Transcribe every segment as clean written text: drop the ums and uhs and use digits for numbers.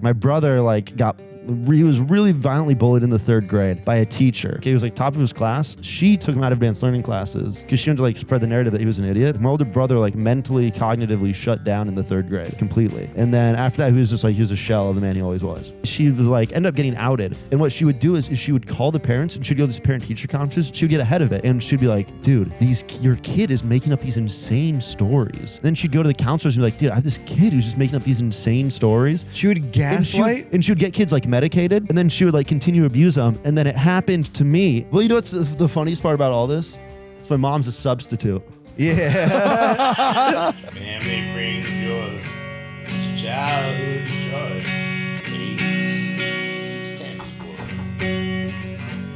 My brother he was really violently bullied in the 3rd grade by a teacher. Okay, he was like top of his class. She took him out of advanced learning classes because she wanted to like spread the narrative that he was an idiot. My older brother like mentally, cognitively shut down in the 3rd grade completely. And then after that, he was a shell of the man he always was. She was like, ended up getting outed. And what she would do is she would call the parents and she'd go to these parent-teacher conferences. She would get ahead of it and she'd be like, dude, your kid is making up these insane stories. Then she'd go to the counselors and be like, dude, I have this kid who's just making up these insane stories. She would gaslight? And she would get kids like medicated, and then she would like continue to abuse them. And then it happened to me. Well, you know what's the funniest part about all this? It's my mom's a substitute. Yeah. Family brings joy, it's childhood destroyed. Hey, it's Tammy's boy.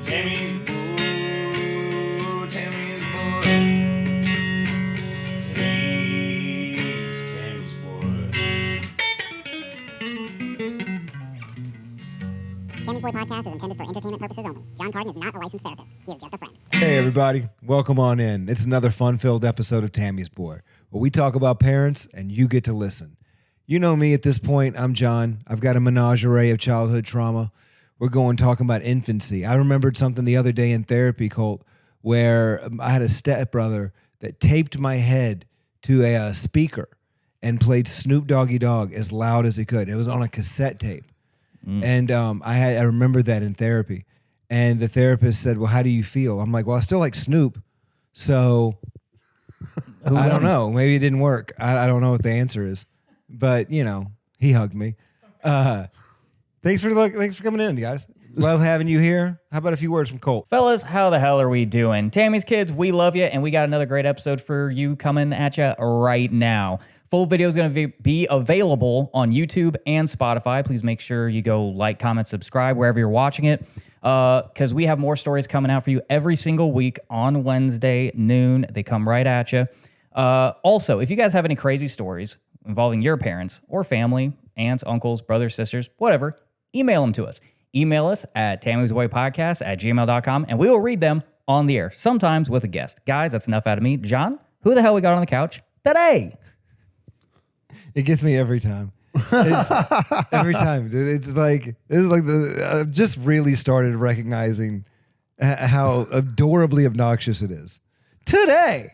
Tammy's boy. Tammy's boy. Hey, it's Tammy's boy. Tammy's Boy Podcast is intended for entertainment purposes only. John Carden is not a licensed therapist. He is just a friend. Hey, everybody. Welcome on in. It's another fun-filled episode of Tammy's Boy, where we talk about parents and you get to listen. You know me at this point. I'm John. I've got a menagerie of childhood trauma. We're talking about infancy. I remembered something the other day in therapy, Colt, where I had a stepbrother that taped my head to a speaker and played Snoop Doggy Dogg as loud as he could. It was on a cassette tape. And I remember that in therapy. And the therapist said, well, how do you feel? I'm like, well, I still like Snoop. So I don't know. Maybe it didn't work. I don't know what the answer is. But, you know, he hugged me. Thanks for coming in, guys. Love having you here. How about a few words from Colt? Fellas, how the hell are we doing? Tammy's kids, we love you, and we got another great episode for you coming at you right now. Full video is going to be available on YouTube and Spotify. Please make sure you go like, comment, subscribe wherever you're watching it, because we have more stories coming out for you every single week on Wednesday noon. They come right at you. Also, if you guys have any crazy stories involving your parents or family, aunts, uncles, brothers, sisters, whatever, email them to us. Email us at tammy'sboypodcast@gmail.com, and we will read them on the air, sometimes with a guest. Guys, that's enough out of me. John, who the hell we got on the couch today? It gets me every time. Every time, dude. It's like, I've just really started recognizing how adorably obnoxious it is. Today.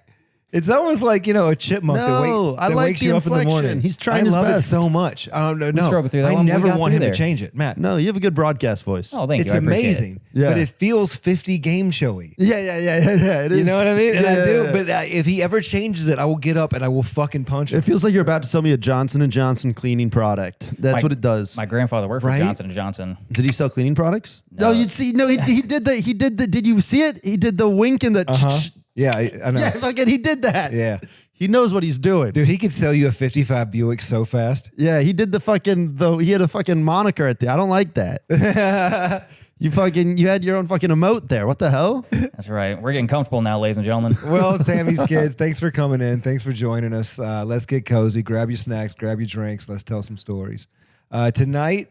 It's almost like, you know, a chipmunk that wakes you up in the morning. He's trying his best. I love it so much. I don't know. No, struggled through that I one. never want him there. to change it, Matt. No, you have a good broadcast voice. Oh, thank you. It's I appreciate amazing, it. Yeah. but it feels 50 game showy. Yeah. It is. You know what I mean? And I do. Yeah. But if he ever changes it, I will get up and I will fucking punch him. It feels like you're about to sell me a Johnson & Johnson cleaning product. That's what it does. My grandfather worked for Right? Johnson & Johnson. Did he sell cleaning products? No, you'd see. No, he did the. Did you see it? He did the wink and the. Yeah, I know. Yeah, fucking, he did that. Yeah. He knows what he's doing. Dude, he could sell you a 55 Buick so fast. Yeah, he did he had a fucking moniker at the. I don't like that. You had your own fucking emote there. What the hell? That's right. We're getting comfortable now, ladies and gentlemen. Well, Tammy's kids, thanks for coming in. Thanks for joining us. Let's get cozy. Grab your snacks, grab your drinks. Let's tell some stories. Today,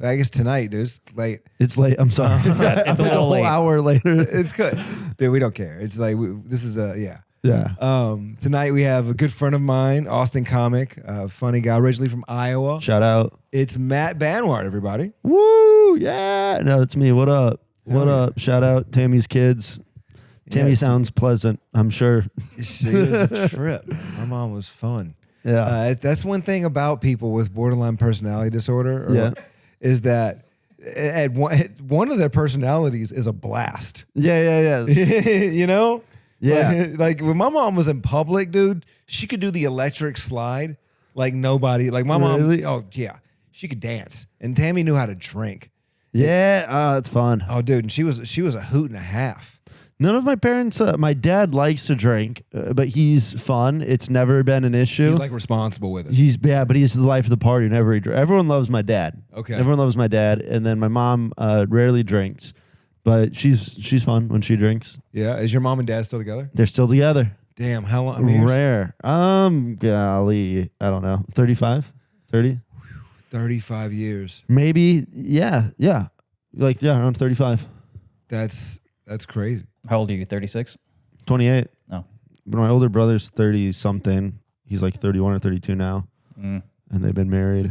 I guess tonight, dude, it's late. It's late. I'm sorry. It's a little a whole late. hour later. It's good. Dude, we don't care. It's like, this is yeah. Yeah. Tonight we have a good friend of mine, Austin comic, funny guy, originally from Iowa. Shout out. It's Matt Banwart, everybody. Woo! Yeah. No, it's me. What up? What up? Shout out Tammy's kids. Tammy sounds pleasant, I'm sure. She was a trip. My mom was fun. Yeah. That's one thing about people with borderline personality disorder. Is that one of their personalities is a blast. Yeah. You know? Yeah. Like when my mom was in public, dude, she could do the electric slide like nobody. Like my mom, oh yeah, she could dance. And Tammy knew how to drink. Yeah. That's fun. Oh, dude, and she was a hoot and a half. None of my parents, my dad likes to drink, but he's fun. It's never been an issue. He's like responsible with it. But he's the life of the party. Everyone loves my dad. Okay. Everyone loves my dad. And then my mom rarely drinks, but she's fun when she drinks. Yeah. Is your mom and dad still together? They're still together. Damn. How long? I mean, rare. Golly, I don't know. 35, 30, 35 years. maybe. Yeah. Around 35, That's crazy. How old are you, 36? 28. No. But my older brother's 30 something. He's like 31 or 32 now. And they've been married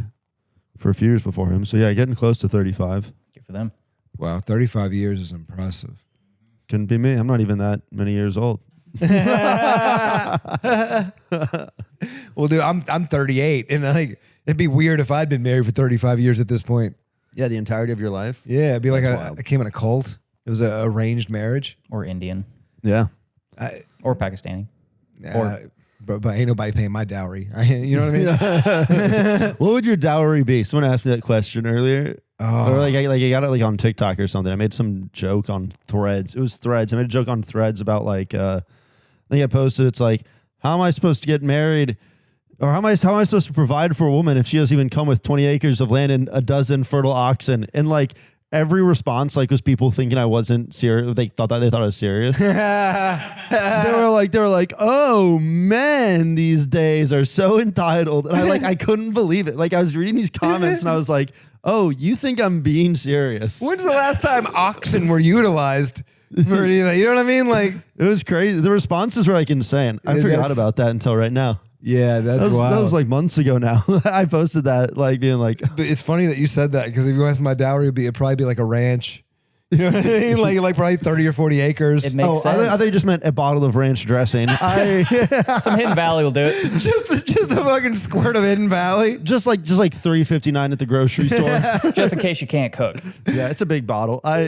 for a few years before him. So yeah, getting close to 35. Good for them. Wow, 35 years is impressive. Couldn't be me. I'm not even that many years old. Well, dude, I'm 38, and like it'd be weird if I'd been married for 35 years at this point. Yeah, the entirety of your life. Yeah, it'd be like That's I came in a cult. It was an arranged marriage. Or Indian. Yeah. Or Pakistani. But ain't nobody paying my dowry. You know what I mean? What would your dowry be? Someone asked me that question earlier. Or like I got it like on TikTok or something. I made some joke on Threads. It was Threads. I made a joke on Threads about like I think I posted. It's like, how am I supposed to get married, or how am I supposed to provide for a woman if she doesn't even come with 20 acres of land and a dozen fertile oxen? And like every response like was people thinking I wasn't serious. They thought I was serious. They were like, oh, men these days are so entitled. And I couldn't believe it. Like I was reading these comments and I was like, oh, you think I'm being serious? When's the last time oxen were utilized for anything? You know what I mean? Like it was crazy. The responses were like insane. I forgot about that until right now. Yeah, that's wild. That was like months ago now. I posted that like being like. But it's funny that you said that because if you ask my dowry, it'd probably be like a ranch. You know what I mean? Like probably 30 or 40 acres. It makes sense. I thought you just meant a bottle of ranch dressing. Some Hidden Valley will do it. just a fucking squirt of Hidden Valley. just like $3.59 at the grocery store. Just in case you can't cook. Yeah, it's a big bottle. From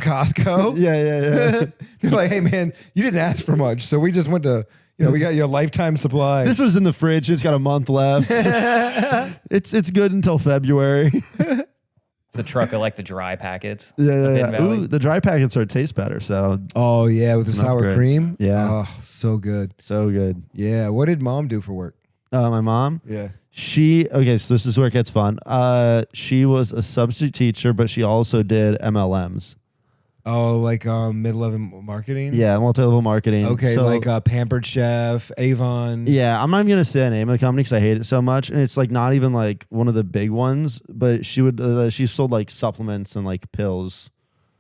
Costco. Yeah. They're like, hey man, you didn't ask for much, so we just went to, we got your lifetime supply. This was in the fridge. It's got a month left. It's good until February. It's a truck of like the dry packets. Yeah. Ooh, the dry packets taste better. So oh yeah, with the sour upgrade. cream. Yeah. Oh, so good. So good. Yeah. What did mom do for work? My mom. Yeah. So this is where it gets fun. She was a substitute teacher, but she also did MLMs. Oh, like mid-level marketing? Yeah, multi-level marketing. Okay, so, like Pampered Chef, Avon. Yeah, I'm not even going to say the name of the company because I hate it so much. And it's like not even like one of the big ones, but she sold like supplements and like pills.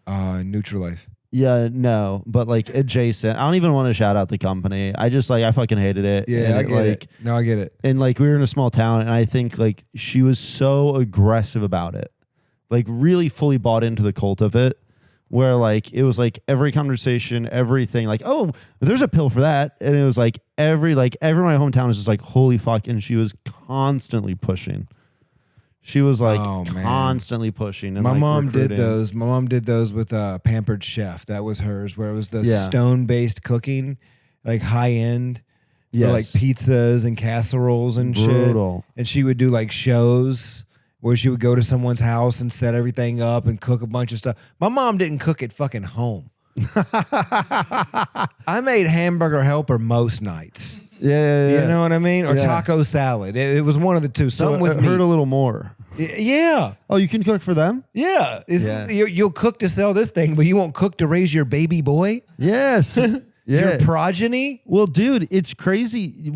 Nutrilife. Yeah, no, but like adjacent. I don't even want to shout out the company. I fucking hated it. Yeah, and I get it. No, I get it. And like we were in a small town and I think like she was so aggressive about it. Like really fully bought into the cult of it. Where like it was like every conversation, everything like, oh, there's a pill for that. And it was like everyone in my hometown was just like, holy fuck. And she was constantly pushing. She was like constantly pushing. And my like mom recruiting. did those. My mom did those with Pampered Chef. That was hers, where it was the stone-based cooking, like high end. For like pizzas and casseroles and Brutal. shit. And she would do like shows where she would go to someone's house and set everything up and cook a bunch of stuff. My mom didn't cook at fucking home. I made hamburger helper most nights. Yeah. You know what I mean? Or taco salad. It was one of the two. So Something with it hurt meat. a little more. Yeah. Oh, you can cook for them? Yeah. You'll cook to sell this thing, but you won't cook to raise your baby boy? Yes. Your progeny? Well, dude, it's crazy.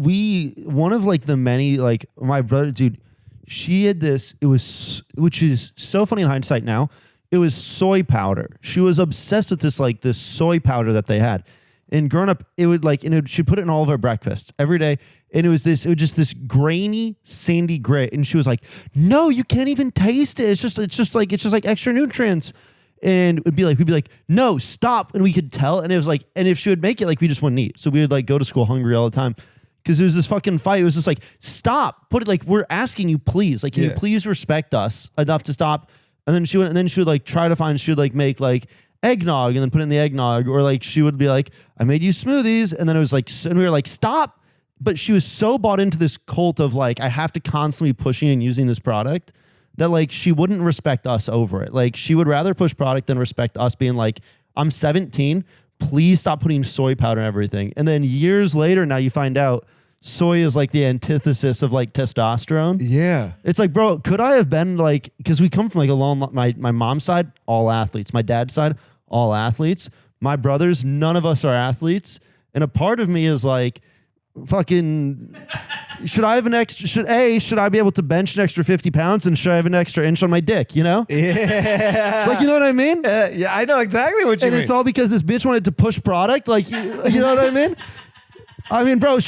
One of like the many, like my brother, dude, she had this, which is so funny in hindsight now. It was soy powder. She was obsessed with this soy powder that they had. And growing up, it would she'd put it in all of her breakfasts every day. And it was just this grainy, sandy grit. And she was like, no, you can't even taste it. It's just like extra nutrients. And we'd be like, no, stop. And we could tell. And it was like, and if she would make it, like we just wouldn't eat. So we would like go to school hungry all the time. Because it was this fucking fight. It was just like, stop. Put it like, we're asking you, please. Like, can you please respect us enough to stop? And then she would like try to find, she would like make like eggnog and then put it in the eggnog. Or like, she would be like, I made you smoothies. And then it was like, and we were like, stop. But she was so bought into this cult of like, I have to constantly be pushing and using this product that like, she wouldn't respect us over it. Like, she would rather push product than respect us being like, I'm 17. Please stop putting soy powder in everything. And then years later, now you find out soy is like the antithesis of like testosterone. Yeah. It's like, bro, could I have been like, because we come from like a long, my mom's side, all athletes. My dad's side, all athletes. My brothers, none of us are athletes. And a part of me is like, fucking, should I be able to bench an extra 50 pounds and should I have an extra inch on my dick, you know? Yeah. Like, you know what I mean? Yeah, I know exactly what you mean. And it's all because this bitch wanted to push product. Like, you know what I mean? I mean, bro,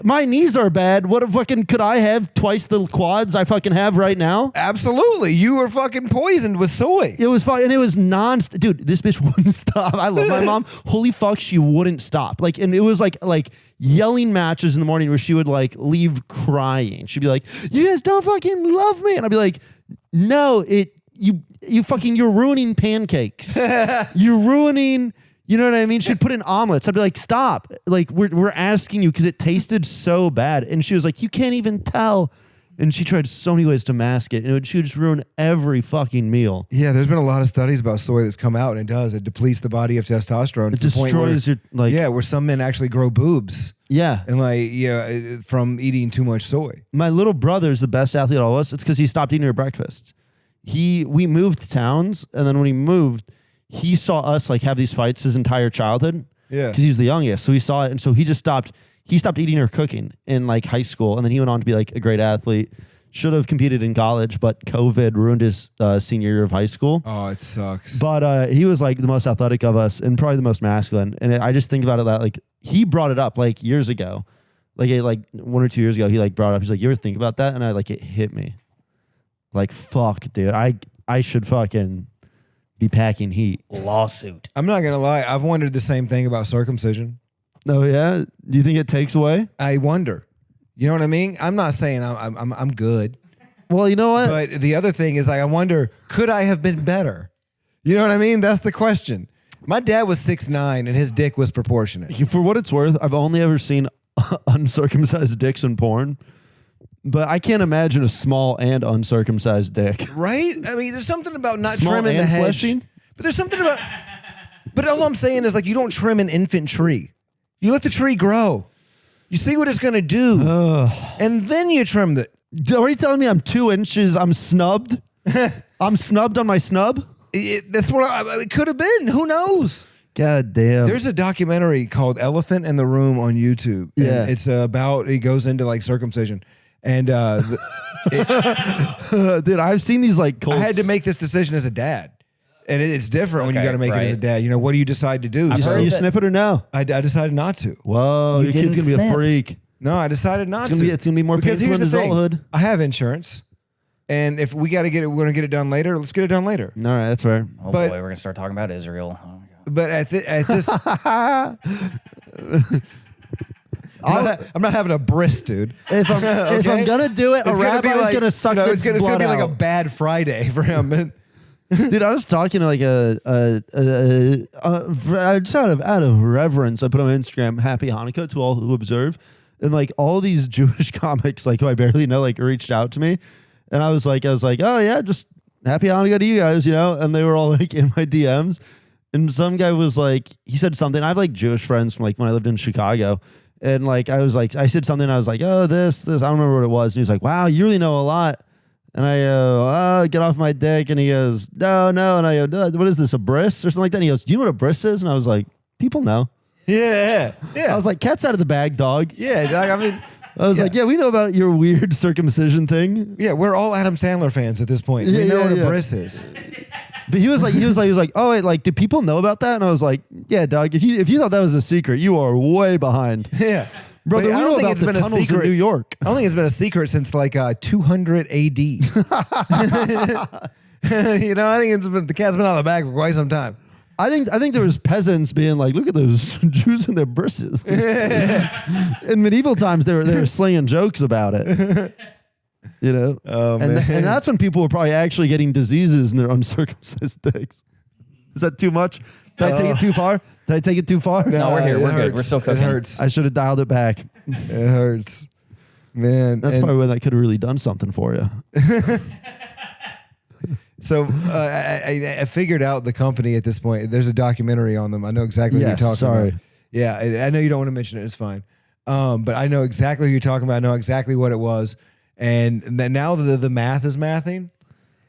my knees are bad. What fucking could I have twice the quads I fucking have right now? Absolutely. You were fucking poisoned with soy. It was fun, and it was dude, this bitch wouldn't stop. I love my mom. Holy fuck, she wouldn't stop. Like, and it was like yelling matches in the morning where she would like leave crying. She'd be like, "You guys don't fucking love me," and I'd be like, "No, you're ruining pancakes. You're ruining." You know what I mean? She'd put in omelets. I'd be like, "Stop! Like, we're asking you because it tasted so bad." And she was like, "You can't even tell." And she tried so many ways to mask it, and she would just ruin every fucking meal. Yeah, there's been a lot of studies about soy that's come out, and it does. It depletes the body of testosterone. It destroys your where some men actually grow boobs. Yeah, and from eating too much soy. My little brother's the best athlete of all of us. It's because he stopped eating our breakfast. We moved towns, and then when he moved, he saw us like have these fights his entire childhood. Yeah. Because he was the youngest. So he saw it. And so he just stopped eating or cooking in like high school. And then he went on to be like a great athlete. Should have competed in college, but COVID ruined his senior year of high school. Oh, it sucks. But he was like the most athletic of us and probably the most masculine. And I just think about it that like he brought it up like years ago. Like 1 or 2 years ago, he like brought it up. He's like, "You ever think about that?" And it hit me. Like, fuck, dude. I should fucking be packing heat. Lawsuit. I'm not gonna lie. I've wondered the same thing about circumcision. Oh yeah? Do you think it takes away? I wonder. You know what I mean? I'm not saying I'm good. Well, you know what? But the other thing is like I wonder, could I have been better? You know what I mean? That's the question. My dad was 6'9" and his dick was proportionate. For what it's worth, I've only ever seen uncircumcised dicks in porn. But I can't imagine a small and uncircumcised dick. Right? I mean, there's something about not Small trimming the and hedge. fleshy? But there's something about... But all I'm saying is like you don't trim an infant tree. You let the tree grow. You see what it's going to do. And then you trim it. Are you telling me I'm 2 inches, I'm snubbed? I'm snubbed on my snub? That's what it could have been. Who knows? God damn. There's a documentary called Elephant in the Room on YouTube. And Yeah. it's it goes into like circumcision. And dude, I've seen these like cults. I had to make this decision as a dad. And it's different when you Okay, got to make it as a right. dad. You know, what do you decide to do? I've So heard you that- snip it or no? I decided not to. Whoa, You your kid's didn't gonna be a snip. freak. No, I decided not It's to. gonna be more because painful here's in the thing. adulthood. I have insurance. And if we got to we're going to get it done later, let's get it done later. All right, that's fair. Oh But- boy, we're gonna start talking about Israel. Oh my God. But at this... I'm not having a bris, dude. If I'm gonna do it, a It's gonna be rabbi's like, gonna suck you know, the it's gonna blood be like a out. bad Friday for him. Dude, I was talking to like just out of reverence, I put on Instagram "Happy Hanukkah" to all who observe, and like all these Jewish comics, like who I barely know, like reached out to me, and I was like, "Oh yeah, just Happy Hanukkah to you guys," you know, and they were all like in my DMs, and some guy was like, he said something. I have like Jewish friends from like when I lived in Chicago. And like I said something, I was like, "Oh, this, I don't remember what it was." And he's like, "Wow, you really know a lot." And I go, "Oh, get off my dick." And he goes, No. And I go, "What is this, a bris or something like that?" And he goes, "Do you know what a bris is?" And I was like, "People know." Yeah. I was like, "Cat's out of the bag, dog." Yeah, I mean, I was like, "Yeah, we know about your weird circumcision thing." yeah, we're all Adam Sandler fans at this point. Yeah, we know yeah, what yeah. a bris is. But he was like, "Oh, wait, like, do people know about that?" And I was like, "Yeah, dog. If you thought that was a secret, you are way behind." Yeah. Brother, But we I know don't think about it's the been a tunnels secret in New York. I don't think it's been a secret since like 200 AD. You know, I think the cat's been out of the bag for quite some time. I think there was peasants being like, "Look at those Jews and their brisses." In medieval times, they were slinging jokes about it. You know, and that's when people were probably actually getting diseases in their uncircumcised dicks. Is that too much? Did I take it too far? Did I take it too far? No, we're here. It We're good. hurts. We're still cooking. It hurts. I should have dialed it back. It hurts. Man. That's and probably when I could have really done something for you. so I figured out the company at this point. There's a documentary on them. I know exactly what Yes, you're talking sorry. about. Yeah, I know you don't want to mention it. It's fine. But I know exactly who you're talking about. I know exactly what it was. And then now the math is mathing.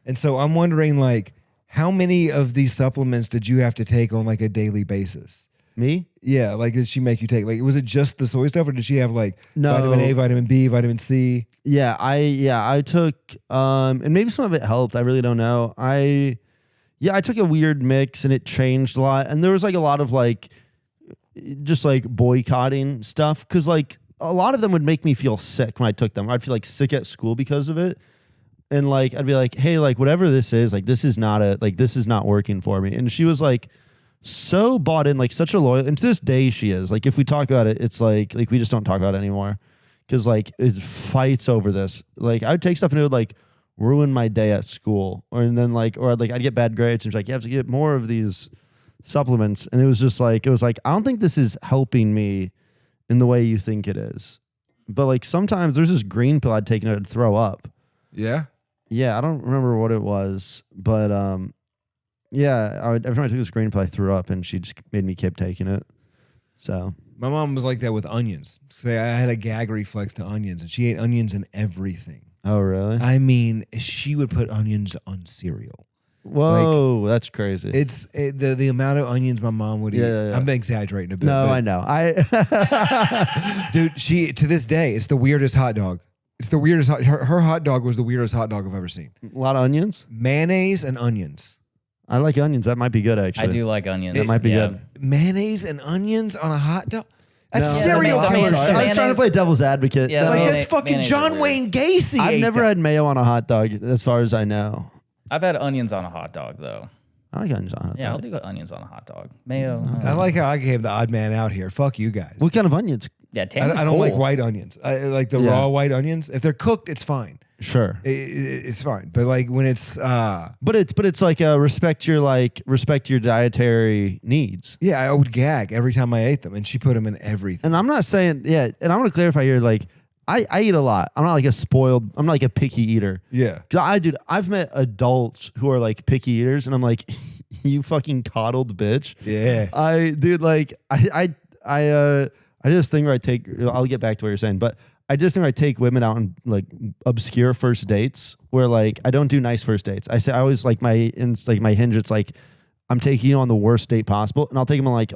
And so I'm wondering, like, how many of these supplements did you have to take on like a daily basis? Me? Yeah, like did she make you take like was it just the soy stuff or did she have like No. vitamin A, vitamin B, vitamin C? Yeah, I took and maybe some of it helped. I really don't know. I took a weird mix and it changed a lot. And there was like a lot of like just like boycotting stuff because like a lot of them would make me feel sick when I took them. I'd feel like sick at school because of it. And like I'd be like, hey, like whatever this is, like this is not working for me. And she was like so bought in, like such a loyal, and to this day she is. Like if we talk about it, it's like we just don't talk about it anymore. Cause like it's fights over this. Like I would take stuff and it would like ruin my day at school. Or I'd get bad grades and she's like, you have to get more of these supplements. And it was like, I don't think this is helping me in the way you think it is. But like sometimes there's this green pill I'd taken to throw up. Yeah. Yeah, I don't remember what it was, but yeah, every time I took this green pill, I threw up, and she just made me keep taking it. So My mom was like that with onions. Say I had a gag reflex to onions, and she ate onions in everything. oh really? I mean, she would put onions on cereal. Whoa, that's crazy. It's the amount of onions my mom would eat. Yeah. I'm exaggerating a bit. No, but, I know. dude, she to this day, it's the weirdest hot dog. It's the weirdest. Her hot dog was the weirdest hot dog I've ever seen. A lot of onions. Mayonnaise and onions. I like onions. That might be good, actually. I do like onions. That might be yeah. good. Mayonnaise and onions on a hot dog. That's No. cereal. the I'm mayonnaise- sorry. I was trying to play devil's advocate. Yeah, No. Like Mayonnaise- that's fucking mayonnaise is John weird. Wayne Gacy. I've ate never that. had mayo on a hot dog, as far as I know. I've had onions on a hot dog though. I like onions on a hot Yeah, I'll dog. do onions on a hot dog. Mayo. I like how I gave the odd man out here. Fuck you guys. What kind of onions? Yeah, I Tammy's don't cool. like white onions. I like the Yeah. raw white onions. If they're cooked, it's fine. Sure. It's fine. But like when it's But it's like respect your dietary needs. yeah, I would gag every time I ate them, and she put them in everything. And I'm not saying, yeah, and I want to clarify here, like, I eat a lot. I'm not like I'm not like a picky eater. Yeah. 'Cause I've met adults who are like picky eaters, and I'm like, you fucking coddled bitch. Yeah. I do this thing where I'll get back to what you're saying, but I just think I take women out on like obscure first dates where like I don't do nice first dates. I always like my hinge. It's like I'm taking you on the worst date possible, and I'll take them on like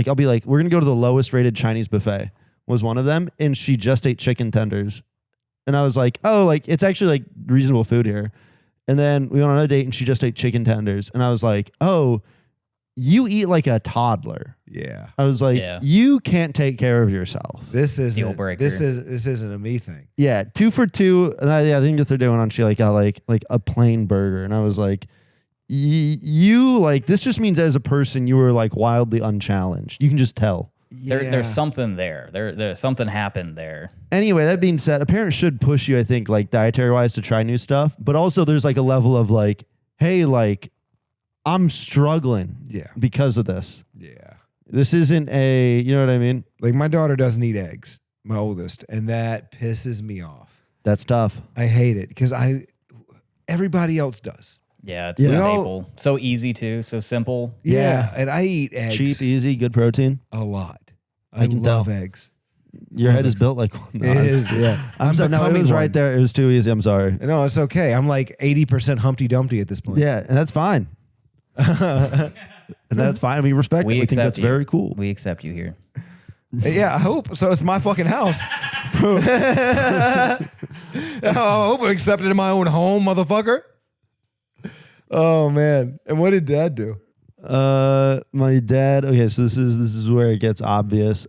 I'll be like, we're gonna go to the lowest rated Chinese buffet was one of them, and she just ate chicken tenders, and I was like, oh, like it's actually like reasonable food here. And then we went on another date, and she just ate chicken tenders, and I was like, oh, you eat like a toddler. Yeah. I was like, Yeah. you can't take care of yourself. This isn't Deal breaker. this isn't a me thing. Yeah, 2 for 2. And I think the third day went on, she like got like a plain burger, and I was like, you like this just means as a person you were like wildly unchallenged. You can just tell. There's something there. There's something happened there. Anyway, that being said, a parent should push you, I think, like dietary wise to try new stuff, but also there's like a level of like, hey, like I'm struggling Yeah. because of this. Yeah. This isn't you know what I mean? Like my daughter doesn't eat eggs, my oldest, and that pisses me off. That's tough. I hate it because everybody else does. Yeah, it's Yeah. a We all- staple. So easy too. So simple. Yeah, and I eat eggs Cheap, easy, good protein. a lot. I can love tell. eggs. Your head is built like one. It is, yeah. I'm sorry. No, it becoming was one. right there. It was too easy. I'm sorry. No, it's okay. I'm like 80% Humpty Dumpty at this point. Yeah, and that's fine. And that's fine. We respect it. We think accept that's you. very cool. We accept you here. Yeah, I hope. So it's my fucking house. I hope I accept it in my own home, motherfucker. Oh, man. And what did Dad do? My dad. Okay, so this is where it gets obvious.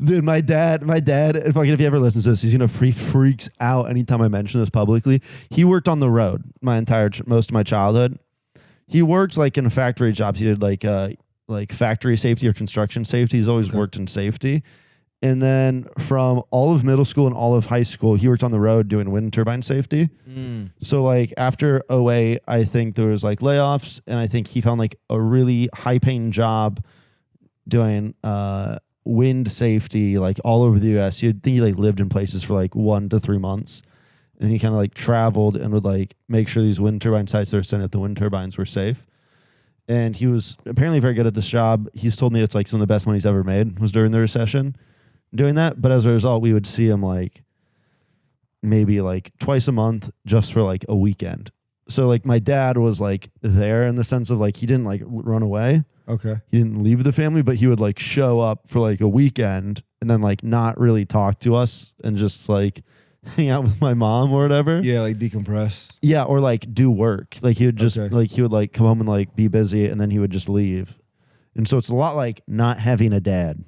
Dude, my dad. Fucking, if he ever listens to this, he's gonna freaks out anytime I mention this publicly. He worked on the road most of my childhood. He worked like in factory jobs. He did like factory safety or construction safety. He's always worked in safety. And then from all of middle school and all of high school, he worked on the road doing wind turbine safety. So like after 08, I think there was like layoffs, and I think he found like a really high paying job doing wind safety like all over the US. You'd think he like lived in places for like 1 to 3 months. And he kind of like traveled and would like make sure these wind turbine sites that were sent at the wind turbines were safe. And he was apparently very good at this job. He's told me it's like some of the best money he's ever made was during the recession doing that. But as a result, we would see him like maybe like twice a month just for like a weekend. So like my dad was like there in the sense of like he didn't like run away. Okay. He didn't leave the family, but he would like show up for like a weekend and then like not really talk to us and just like hang out with my mom or whatever. Yeah, like decompress. Yeah, or like do work. Like he would just Okay. like he would like come home and like be busy, and then he would just leave. And so it's a lot like not having a dad.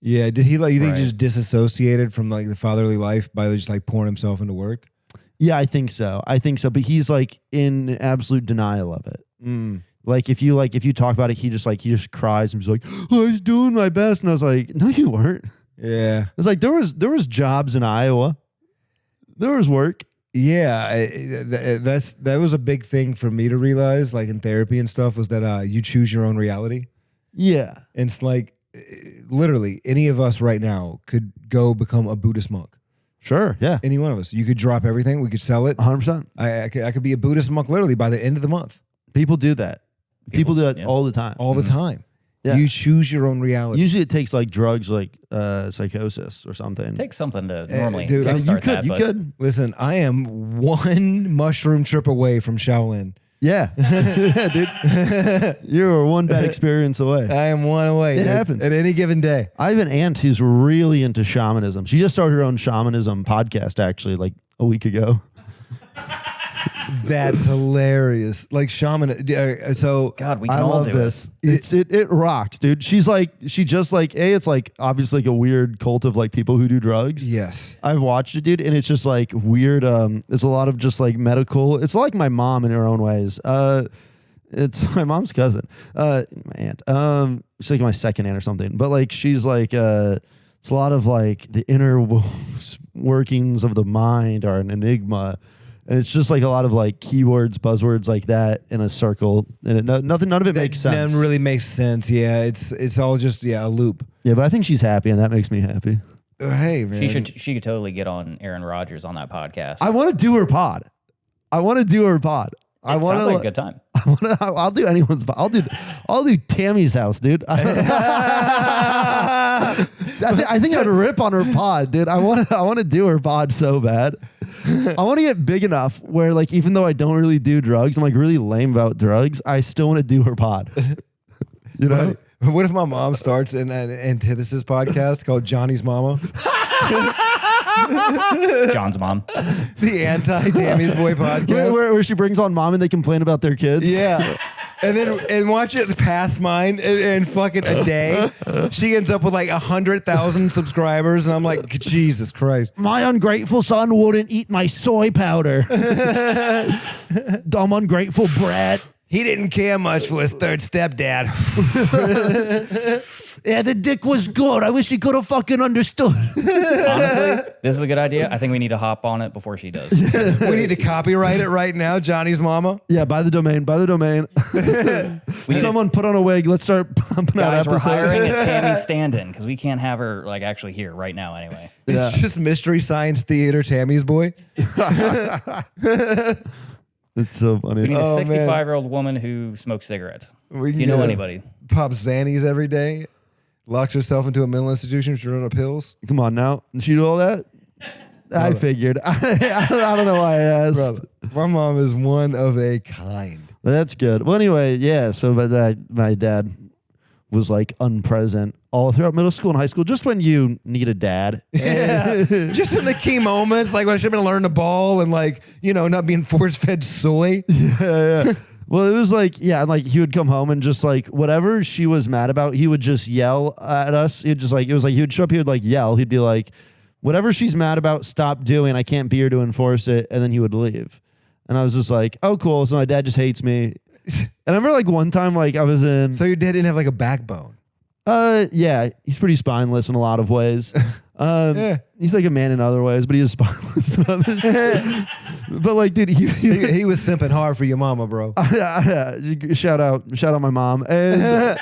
Yeah, did he like? You think Right. he just disassociated from like the fatherly life by just like pouring himself into work? Yeah, I think so. But he's like in absolute denial of it. Like if you talk about it, he just cries and he's like, "Oh, I was doing my best," and I was like, "No, you weren't." Yeah, It's like there was jobs in Iowa, there was work. yeah. That was a big thing for me to realize, like in therapy and stuff, was that you choose your own reality. Yeah, And it's like literally any of us right now could go become a Buddhist monk. sure, yeah, Any one of us, you could drop everything. We could sell it. 100%. I could be a Buddhist monk literally by the end of the month, People do that. People do that yeah. all the time. all the time. Yeah. You choose your own reality. Usually it takes like drugs, like psychosis or something. Take something to normally dude, kickstart you that. could. Listen, I am one mushroom trip away from Shaolin. Yeah, yeah, dude. You're one bad experience away. I am one away. It dude, happens. at any given day. I have an aunt who's really into shamanism. She just started her own shamanism podcast actually like a week ago. That's hilarious. Like shaman. So God, we can I all love do this. It rocks, dude. She just like it's like obviously like a weird cult of like people who do drugs. yes, I've watched it, dude, and it's just like weird. It's a lot of just like medical. It's like my mom in her own ways. It's my mom's cousin, my aunt. She's like my second aunt or something. But like she's like, it's a lot of like the inner workings of the mind are an enigma, and it's just like a lot of like keywords, buzzwords like that in a circle, and none of it makes sense. None really makes sense. Yeah, it's all just a loop. Yeah, but I think she's happy, and that makes me happy. Hey man, it. She could totally get on Aaron Rodgers on that podcast. I want to do her pod. I want to do her pod. I It want sounds to. like a good time. I'll do anyone's. I'll do Tammy's house, dude. I think I'd rip on her pod, dude. I want to do her pod so bad. I want to get big enough where, like, even though I don't really do drugs, I'm like really lame about drugs. I still want to do her pod. You know? What if my mom starts an antithesis podcast called Johnny's Mama? John's mom. The anti-Tammy's Boy podcast. Where she brings on mom and they complain about their kids. Yeah. And watch it pass mine in fucking a day. She ends up with like 100,000 subscribers, and I'm like, Jesus Christ. My ungrateful son wouldn't eat my soy powder. Dumb ungrateful brat. He didn't care much for his third stepdad. Yeah, the dick was good. I wish he could have fucking understood. Honestly, this is a good idea. I think we need to hop on it before she does. We need to copyright it right now, Johnny's Mama. Yeah, buy the domain. Someone put on a wig. Let's start pumping out Guys, we're episodes. hiring a Tammy stand-in because we can't have her like actually here right now anyway. It's just Mystery Science Theater Tammy's Boy. It's so We funny. need a Oh, man. 65-year-old woman who smokes cigarettes. We If can you know get her. anybody. Pops Xannies every day. Locks herself into a mental institution. She run up pills. Come on now. Did she do all that? I figured. I don't know why I asked. Brother, my mom is one of a kind. But that's good. Well, anyway, yeah. So my dad was like unpresent all throughout middle school and high school, just when you need a dad. Yeah. Just in the key moments, like when I should have been learning the ball and like, not being force-fed soy. Yeah. Well, it was like, yeah, like he would come home and just like whatever she was mad about, he would just yell at us. He'd just like, it was like he would show up, he would like yell. He'd be like, whatever she's mad about, stop doing. I can't be here to enforce it. And then he would leave. And I was just like, oh, cool. So my dad just hates me. And I remember like one time, like I was in. So your dad didn't have like a backbone. Yeah, he's pretty spineless in a lot of ways. Yeah. He's like a man in other ways, but he is spineless in others. But like, dude, He was simping hard for your mama, bro. shout out my mom. And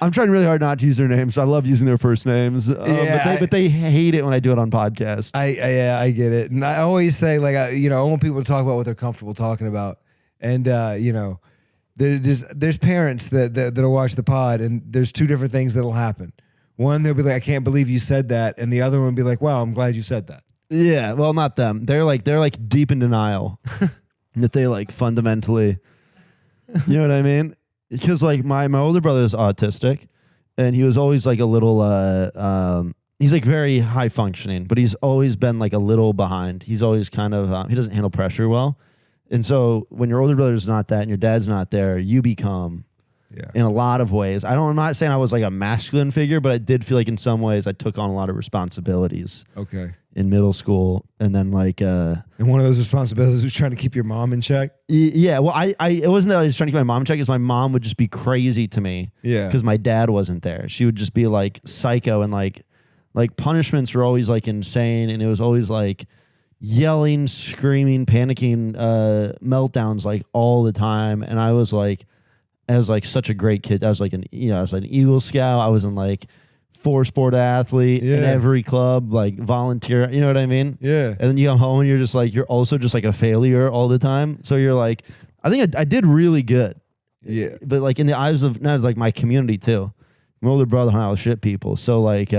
I'm trying really hard not to use their names. So I love using their first names. But they hate it when I do it on podcasts. I get it. And I always say, like, I want people to talk about what they're comfortable talking about. And, there's parents that'll watch the pod, and there's two different things that'll happen. One, they'll be like, I can't believe you said that. And the other one will be like, wow, I'm glad you said that. Yeah, well, not them. They're like deep in denial that they like fundamentally, you know what I mean? Because like my older brother is autistic, and he was always like a little he's like very high functioning, but he's always been like a little behind. He's always kind of, he doesn't handle pressure well. And so when your older brother's not that and your dad's not there, you become in a lot of ways. I'm not saying I was like a masculine figure, but I did feel like in some ways I took on a lot of responsibilities. Okay. In middle school. And then like, and one of those responsibilities was trying to keep your mom in check. Yeah. Well, it wasn't that I was trying to keep my mom in check, because my mom would just be crazy to me. Yeah. Because my dad wasn't there. She would just be like psycho, and like punishments were always like insane. And it was always like yelling, screaming, panicking, meltdowns like all the time. And I was like such a great kid. I was like I was an Eagle Scout. I was in like 4-sport athlete in every club, like volunteer, you know what I mean? Yeah. And then you come home and you're just like, you're also just like a failure all the time. So you're like, I think I did really good. Yeah. But like in the eyes of, not as like my community too. My older brother hung out with shit people. So like,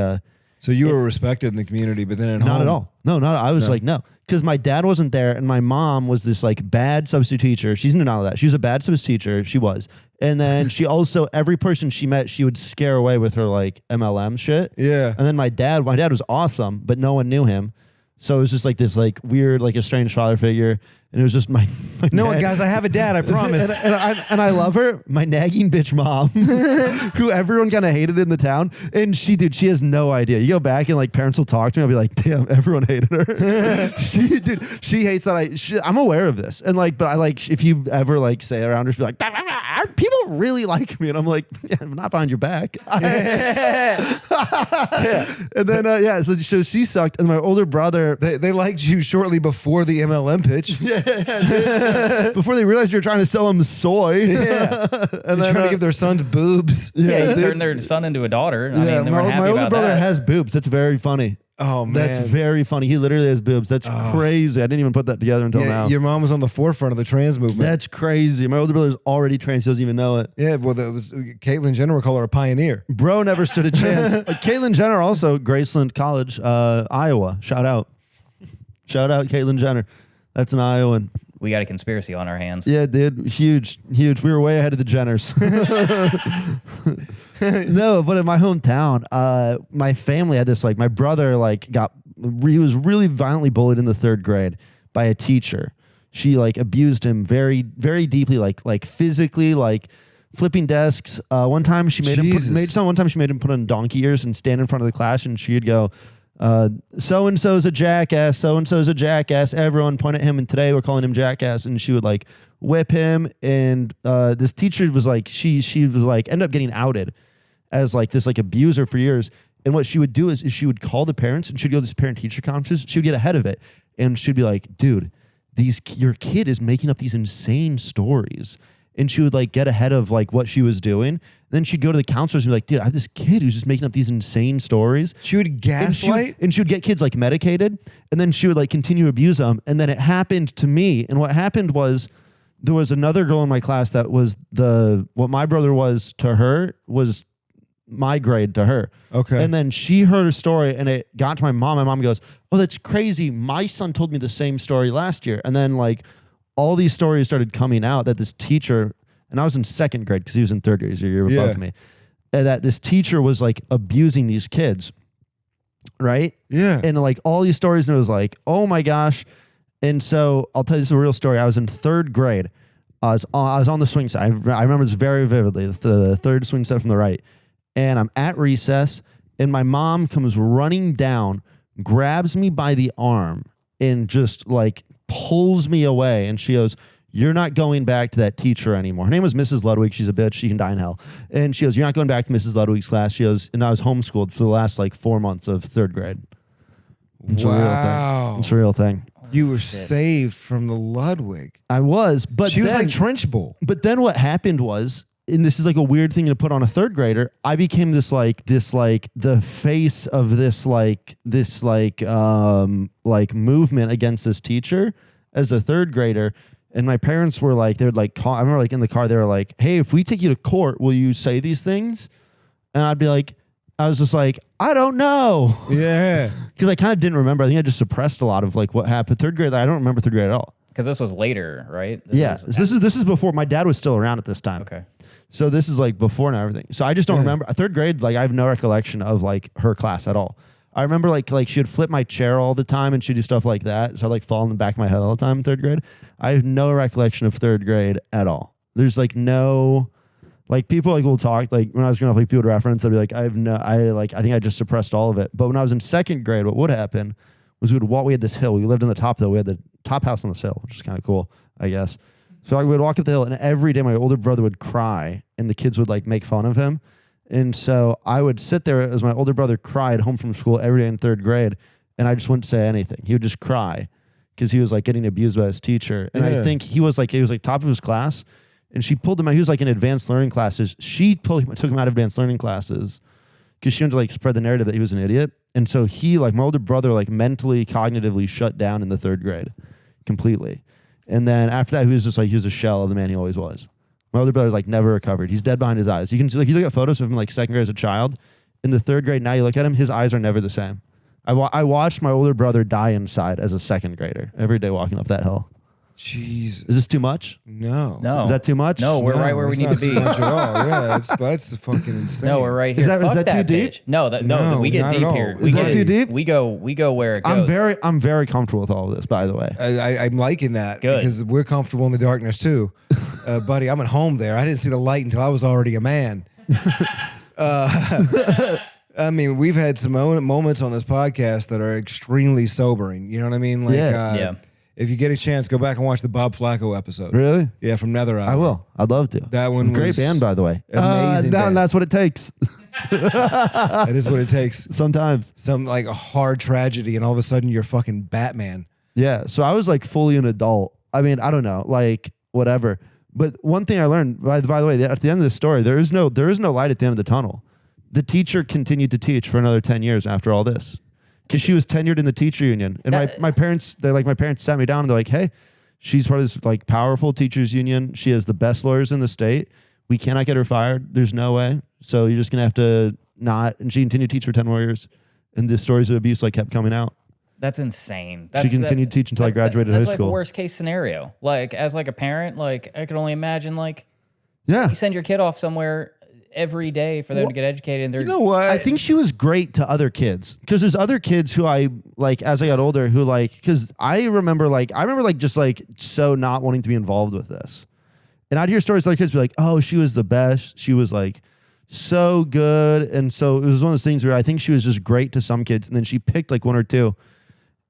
so you were respected in the community, but then at home. not at all. No, not, I was like, no. Because my dad wasn't there, and my mom was this like bad substitute teacher. She's into all of that. She was a bad substitute teacher. She was. And then she also, every person she met, she would scare away with her like MLM shit. Yeah. And then my dad was awesome, but no one knew him. So it was just like this like weird, like estranged father figure. And it was just my no, dad. guys, I have a dad, I promise. and I love her, my nagging bitch mom, who everyone kind of hated in the town. And she has no idea. You go back and like parents will talk to me. I'll be like, damn, everyone hated her. She hates that I'm aware of this. And like, but I like, if you ever like say around her, she'll be like, people really like me. And I'm like, yeah, I'm not behind your back. And then, so she sucked. And my older brother, they liked you shortly before the MLM pitch. Before they realized you were trying to sell them soy. Yeah. And then trying to give their sons boobs. Yeah, you turned their son into a daughter. I mean, they weren't happy my older about brother that. has boobs. That's very funny. Oh, man. That's very funny. He literally has boobs. That's crazy. I didn't even put that together until now. Your mom was on the forefront of the trans movement. That's crazy. My older brother's already trans. He doesn't even know it. Yeah, well, that was Caitlyn Jenner would call her a pioneer. Bro never stood a chance. Caitlyn Jenner also, Graceland College, Iowa. Shout out. Shout out Caitlyn Jenner. That's an Iowan. We got a conspiracy on our hands. Yeah, dude. Huge. We were way ahead of the Jenners. No, but in my hometown, my family had this, like, my brother, like, he was really violently bullied in the 3rd grade by a teacher. She, like, abused him very, very deeply, like physically, like, flipping desks. One time she made him put on donkey ears and stand in front of the class, and she'd go, so-and-so's a jackass, so-and-so's a jackass, everyone point at him, and today we're calling him jackass. And she would like whip him, and this teacher was like, she was like, ended up getting outed as like this like abuser for years. And what she would do is she would call the parents, and she'd go to this parent-teacher conferences. She would get ahead of it, and she'd be like, dude, your kid is making up these insane stories. And she would like get ahead of like what she was doing. Then she'd go to the counselors and be like, dude, I have this kid who's just making up these insane stories. She would gaslight? And she would get kids like medicated. And then she would like continue to abuse them. And then it happened to me. And what happened was there was another girl in my class that was what my brother was to her was my grade to her. Okay. And then she heard a story, and it got to my mom. My mom goes, oh, that's crazy. My son told me the same story last year. And then like all these stories started coming out that this teacher, and I was in 2nd grade because he was in 3rd grade, he's a year above me, and that this teacher was like abusing these kids, right? Yeah. And like all these stories, and it was like, oh my gosh. And so I'll tell you, this is a real story. I was in 3rd grade. I was on the swing set. I remember this very vividly, the 3rd swing set from the right. And I'm at recess, and my mom comes running down, grabs me by the arm, and just like pulls me away. And she goes, you're not going back to that teacher anymore. Her name was Mrs. Ludwig. She's a bitch. She can die in hell. And she goes, you're not going back to Mrs. Ludwig's class. She goes, and I was homeschooled for the last like 4 months of 3rd grade. It's a real thing. It's a real thing. You were saved from the Ludwig. I was, but she was like Trenchbull. But then what happened was, and this is like a weird thing to put on a 3rd grader, I became the face of this movement against this teacher as a 3rd grader. And my parents were like, they would like call, I remember like in the car, they were like, hey, if we take you to court, will you say these things? And I'd be like, I was just like, I don't know. Yeah. Because I kind of didn't remember. I think I just suppressed a lot of like what happened. 3rd grade, I don't remember 3rd grade at all. Because this was later, right? This is before. My dad was still around at this time. Okay. So this is like before and everything. So I just don't remember. 3rd grade, like I have no recollection of like her class at all. I remember like she would flip my chair all the time and she'd do stuff like that. So I'd like fall in the back of my head all the time in third grade. I have no recollection of third grade at all. There's like no, like people like will talk, like when I was growing up, like people would reference, I'd be like, I think I just suppressed all of it. But when I was in second grade, what would happen was we had this hill. We lived on the top hill. We had the top house on this hill, which is kind of cool, I guess. So we would walk up the hill and every day my older brother would cry and the kids would like make fun of him. And so I would sit there as my older brother cried home from school every day in third grade, and I just wouldn't say anything. He would just cry because he was like getting abused by his teacher. And I think he was like top of his class, and she pulled him out. He was like in advanced learning classes. She took him out of advanced learning classes because she wanted to like spread the narrative that he was an idiot. And so he, like my older brother, like mentally, cognitively shut down in the third grade completely. And then after that, he was a shell of the man he always was. My older brother's like never recovered. He's dead behind his eyes. You can see, like, you look at photos of him like second grade as a child. In the third grade, now you look at him, his eyes are never the same. I watched my older brother die inside as a second grader every day walking up that hill. Jesus. Is this too much? No. Is that too much? No, we're right where we need to be. Not too much at all. Yeah, that's fucking insane. No, we're right here. Is that Fuck too deep? bitch. No, we get not deep at all. here. Is that too deep? We go where it goes. I'm very comfortable with all of this, by the way. I'm liking that Good. because we're comfortable in the darkness too. Buddy, I'm at home there. I didn't see the light until I was already a man. I mean, we've had some moments on this podcast that are extremely sobering. You know what I mean? Like, Yeah. If you get a chance, go back and watch the Bob Flacco episode. Really? Yeah, from Nether Island. I will. I'd love to. That one Great was band, by the way. amazing band. That's what it takes. That is what it takes. Sometimes. Some like a hard tragedy, and all of a sudden you're fucking Batman. Yeah. So I was like fully an adult. I mean, I don't know, like whatever. But one thing I learned, by the way, at the end of the story, there is no light at the end of the tunnel. The teacher continued to teach for another 10 years after all this. Because she was tenured in the teacher union. And my parents sat me down and they're like, hey, she's part of this like powerful teachers union. She has the best lawyers in the state. We cannot get her fired. There's no way. So you're just going to have to not. And she continued to teach for 10 more years. And the stories of abuse like kept coming out. That's insane. She continued to teach until I graduated high That's like school. a worst case scenario. Like as like a parent, like I could only imagine like Yeah. you send your kid off somewhere every day for them to get educated. And they're You know what? I think she was great to other kids because there's other kids who I like as I got older who like, because I remember just like so not wanting to be involved with this. And I'd hear stories like kids be like, oh, she was the best. She was like so good. And so it was one of those things where I think she was just great to some kids. And then she picked like one or two.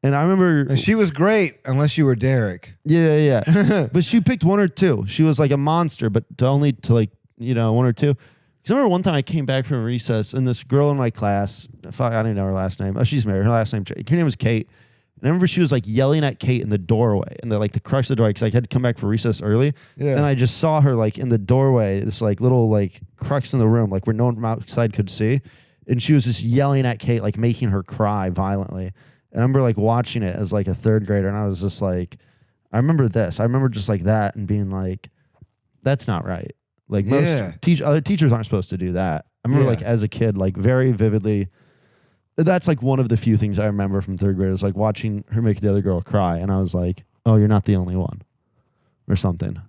And I remember And she was great unless you were Derek. Yeah. But she picked one or two. She was like a monster, but only to like, one or two. Because I remember one time I came back from recess and this girl in my class, I don't even know her last name. Oh, she's married. Her last name, her name was Kate. And I remember she was like yelling at Kate in the doorway and the crux of the doorway because I had to come back for recess early. Yeah. And I just saw her like in the doorway, this like little like crux in the room, like where no one from outside could see. And she was just yelling at Kate, like making her cry violently. And I remember like watching it as like a third grader. And I was just like, I remember this. I remember just like that and being like, that's not right. Like most other teachers aren't supposed to do that. I remember like as a kid, like very vividly, that's like one of the few things I remember from third grade is like watching her make the other girl cry. And I was like, oh, you're not the only one or something.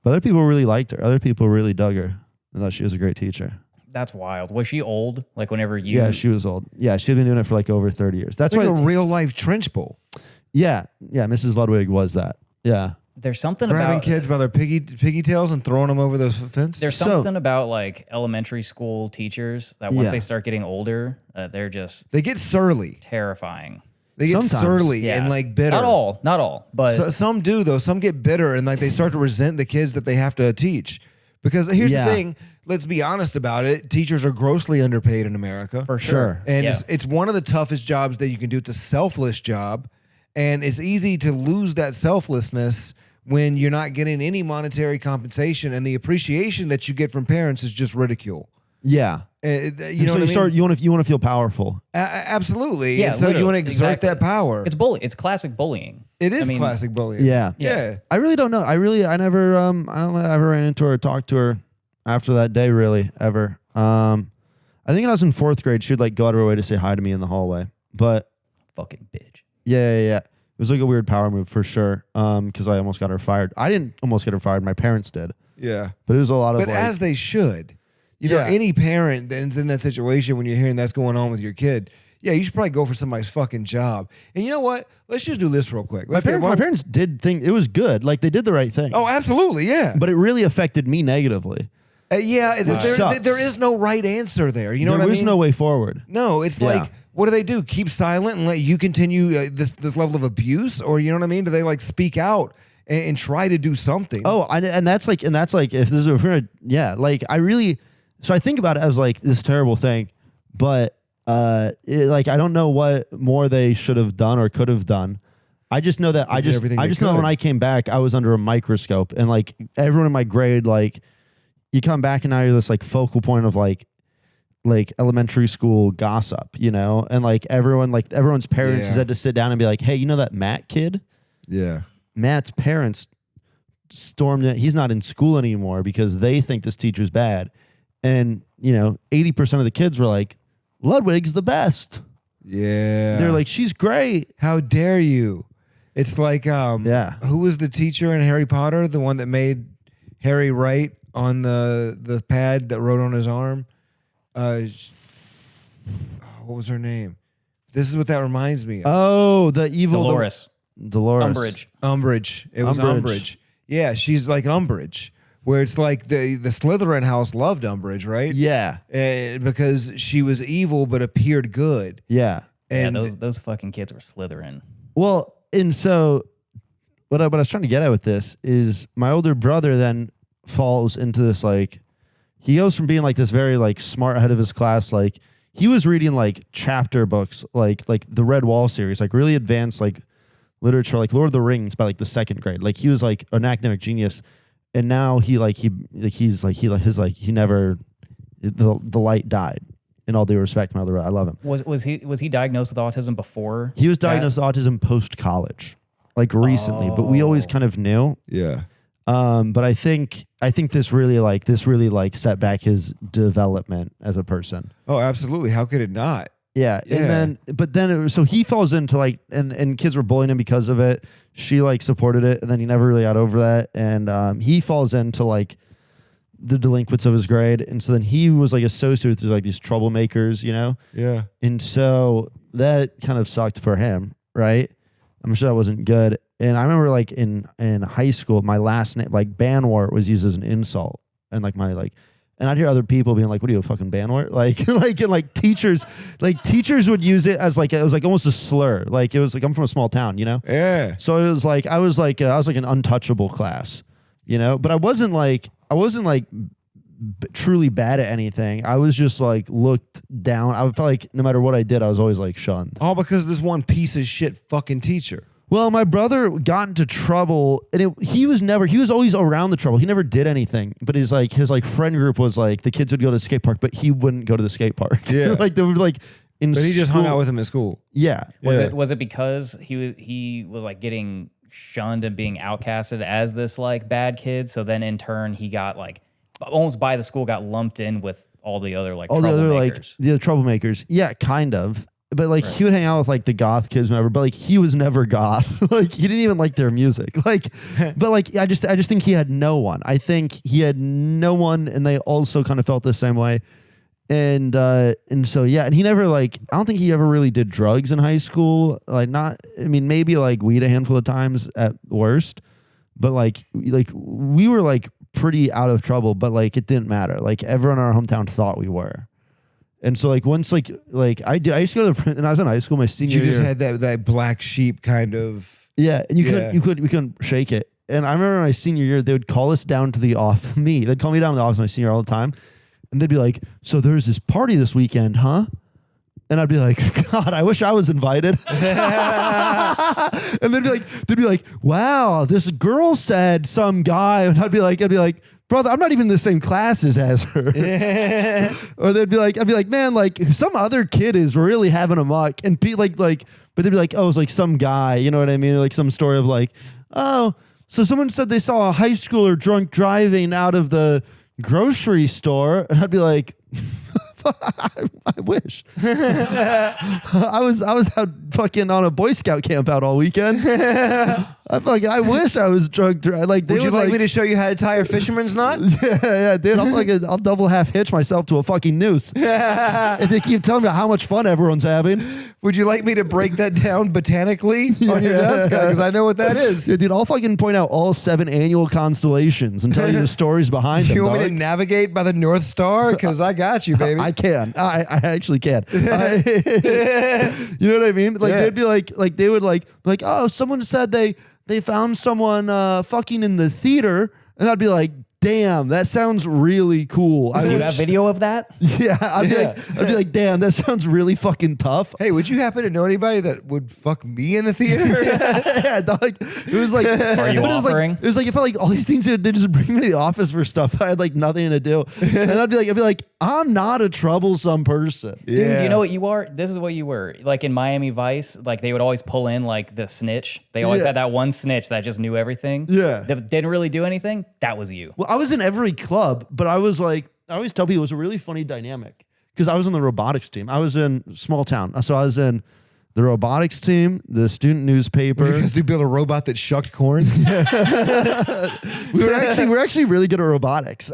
But other people really liked her. Other people really dug her. I thought she was a great teacher. That's wild. Was she old? Like whenever you... Yeah, she was old. Yeah, she'd been doing it for like over 30 years. That's It's like why a real life trench bowl. Yeah, Mrs. Ludwig was that. Yeah. There's something Grabbing about... kids by their piggy tails and throwing them over the fence. There's something about like elementary school teachers that once they start getting older, they're just They get surly. terrifying. They get Sometimes. surly and like bitter. Not all, but Some do though. Some get bitter and like they start to resent the kids that they have to teach. Because here's the thing. Let's be honest about it. Teachers are grossly underpaid in America. for sure. And it's one of the toughest jobs that you can do. It's a selfless job. And it's easy to lose that selflessness when you're not getting any monetary compensation, and the appreciation that you get from parents is just ridicule. Yeah. You know so what I mean? you want to feel powerful. Absolutely. Yeah, And so you want to literally. exert Exactly. that power. It's classic bullying. It is I mean, classic bullying. Yeah. Yeah. I really don't know. I never I don't know, I ever ran into her or talked to her after that day really ever. I think when I was in fourth grade, she'd like go out of her way to say hi to me in the hallway. But Fucking bitch. yeah. It was like a weird power move for sure. Because I almost got her fired. I didn't almost get her fired. My parents did. Yeah. But it was a lot of But like, as they should. You know, any parent that's in that situation when you're hearing that's going on with your kid, yeah, you should probably go for somebody's fucking job. And you know what? Let's just do this real quick. My parents did think it was good. Like they did the right thing. Oh, absolutely, yeah. But it really affected me negatively. There is no right answer there. You know what I mean? There is no way forward. No, it's like, what do? Keep silent and let you continue this level of abuse? Or you know what I mean? Do they like speak out and try to do something? Oh, and that's like if this is like I really. So I think about it as like this terrible thing, but like I don't know what more they should have done or could have done. I just know that I just know when I came back, I was under a microscope, and like everyone in my grade, like you come back and now you're this like focal point of like elementary school gossip, you know, and like everyone's parents has had to sit down and be like, hey, you know that Matt kid? Yeah, Matt's parents stormed it. He's not in school anymore because they think this teacher's bad. And, you know, 80% of the kids were like, Ludwig's the best. Yeah. They're like, she's great. How dare you? It's like, who was the teacher in Harry Potter? The one that made Harry write on the pad that wrote on his arm? What was her name? This is what that reminds me of. Oh, the evil Dolores. Umbridge. It was Umbridge. Yeah, she's like Umbridge. Where it's like the Slytherin house loved Umbridge, right? Yeah. Because she was evil but appeared good. Yeah. And those fucking kids were Slytherin. Well, and so what I was trying to get at with this is my older brother then falls into this, like, he goes from being like this very like smart head of his class, like he was reading like chapter books, like the Red Wall series, like really advanced like literature, like Lord of the Rings by like the second grade. Like he was like an academic genius. And now the light died. In all due respect to my other brother, I love him. Was he diagnosed with autism before? He was diagnosed with autism post college, like recently. But we always kind of knew. Yeah. But I think this really set back his development as a person. Oh, absolutely. How could it not? Yeah. And then so he falls into like, and kids were bullying him because of it. She like supported it, and then he never really got over that. And he falls into like the delinquents of his grade. And so then he was like associated with like these troublemakers, you know? Yeah. And so that kind of sucked for him, right? I'm sure that wasn't good. And I remember like in high school, my last name, like Banwart, was used as an insult. And like and I'd hear other people being like, "What are you, a fucking Banwart?" Like teachers would use it as like, it was like almost a slur. Like it was like, I'm from a small town, you know? Yeah. So it was like, I was like an untouchable class, you know? But I wasn't truly bad at anything. I was just like looked down. I felt like no matter what I did, I was always like shunned. All because of this one piece of shit fucking teacher. Well, my brother got into trouble, and he was always around the trouble. He never did anything, but his friend group was like, the kids would go to the skate park, but he wouldn't go to the skate park. Yeah. Like they were like in But he just school. hung out with him in school. Yeah. Was it because he was like getting shunned and being outcasted as this like bad kid? So then in turn he got like almost by the school got lumped in with all the other like all the other like troublemakers. the troublemakers. Yeah, kind of. But like he would hang out with like the goth kids, whatever. But like he was never goth. Like he didn't even like their music. Like, but like I just think he had no one. I think he had no one, and they also kind of felt the same way. And so yeah, and he never like, I don't think he ever really did drugs in high school. Like maybe like weed a handful of times at worst. But like we were like pretty out of trouble. But like it didn't matter. Like everyone in our hometown thought we were. And so like once like I used to go to and I was in high school my senior year. You just had that black sheep kind of. Yeah, and we couldn't shake it. And I remember my senior year, they would call us down to the office. They'd call me down to the office my senior year all the time, and they'd be like, "So there's this party this weekend, huh?" And I'd be like, "God, I wish I was invited." And they'd be like, "Wow, this girl said some guy," and I'd be like. Brother, I'm not even in the same classes as her. Yeah. Or I'd be like, man, like some other kid is really having a muck, and be like, but they'd be like, oh, it's like some guy, you know what I mean? Like some story of like, oh, so someone said they saw a high schooler drunk driving out of the grocery store, and I'd be like, I wish. I was out fucking on a Boy Scout camp out all weekend. I wish I was drunk. Would you like me to show you how to tie a fisherman's knot? Yeah, dude. I'll double half hitch myself to a fucking noose. If they keep telling me how much fun everyone's having. Would you like me to break that down botanically on your desk? Because I know what that is. Yeah, dude, I'll fucking point out all 7 annual constlations and tell you the stories behind them. You want me to navigate by the North Star? Because I got you, baby. I can. I actually can. You know what I mean? They'd be they would oh, someone said they found someone fucking in the theater, and I'd be like, damn, that sounds really cool. Do you have video of that? Yeah, I'd be like, damn, that sounds really fucking tough. Hey, would you happen to know anybody that would fuck me in the theater? Yeah, dog. It was like, Are you offering? It was like, it felt like all these things they just bring me to the office for stuff I had like nothing to do, and I'd be like, I'm not a troublesome person. Dude, you know what you are? This is what you were. Like in Miami Vice, like they would always pull in like the snitch. They always had that one snitch that just knew everything. Yeah. That didn't really do anything. That was you. Well, I was in every club, but I was like, I always tell people it was a really funny dynamic because I was on the robotics team. I was in small town. So I was in the robotics team, the student newspaper. Would you guys build a robot that shucked corn? we were actually really good at robotics.